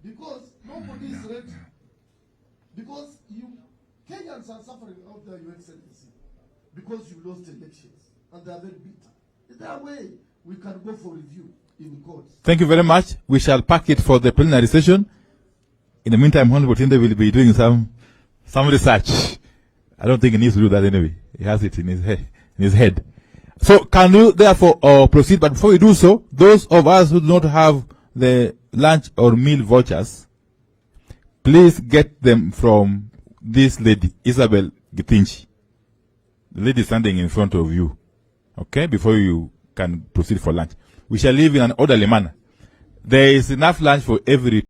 S6: Because nobody is ready. Because Kenyans are suffering out there, Your Excellency, because you lost elections, and they are very bitter. Is there a way we can go for review in courts?
S5: Thank you very much. We shall pack it for the plenary session. In the meantime, Honorable Tinde will be doing some research. I don't think he needs to do that anyway. He has it in his head. So can you therefore proceed? But before we do so, those of us who do not have the lunch or meal vouchers, please get them from this lady, Isabel Gitinchi. The lady standing in front of you. Okay? Before you can proceed for lunch. We shall live in an orderly manner. There is enough lunch for every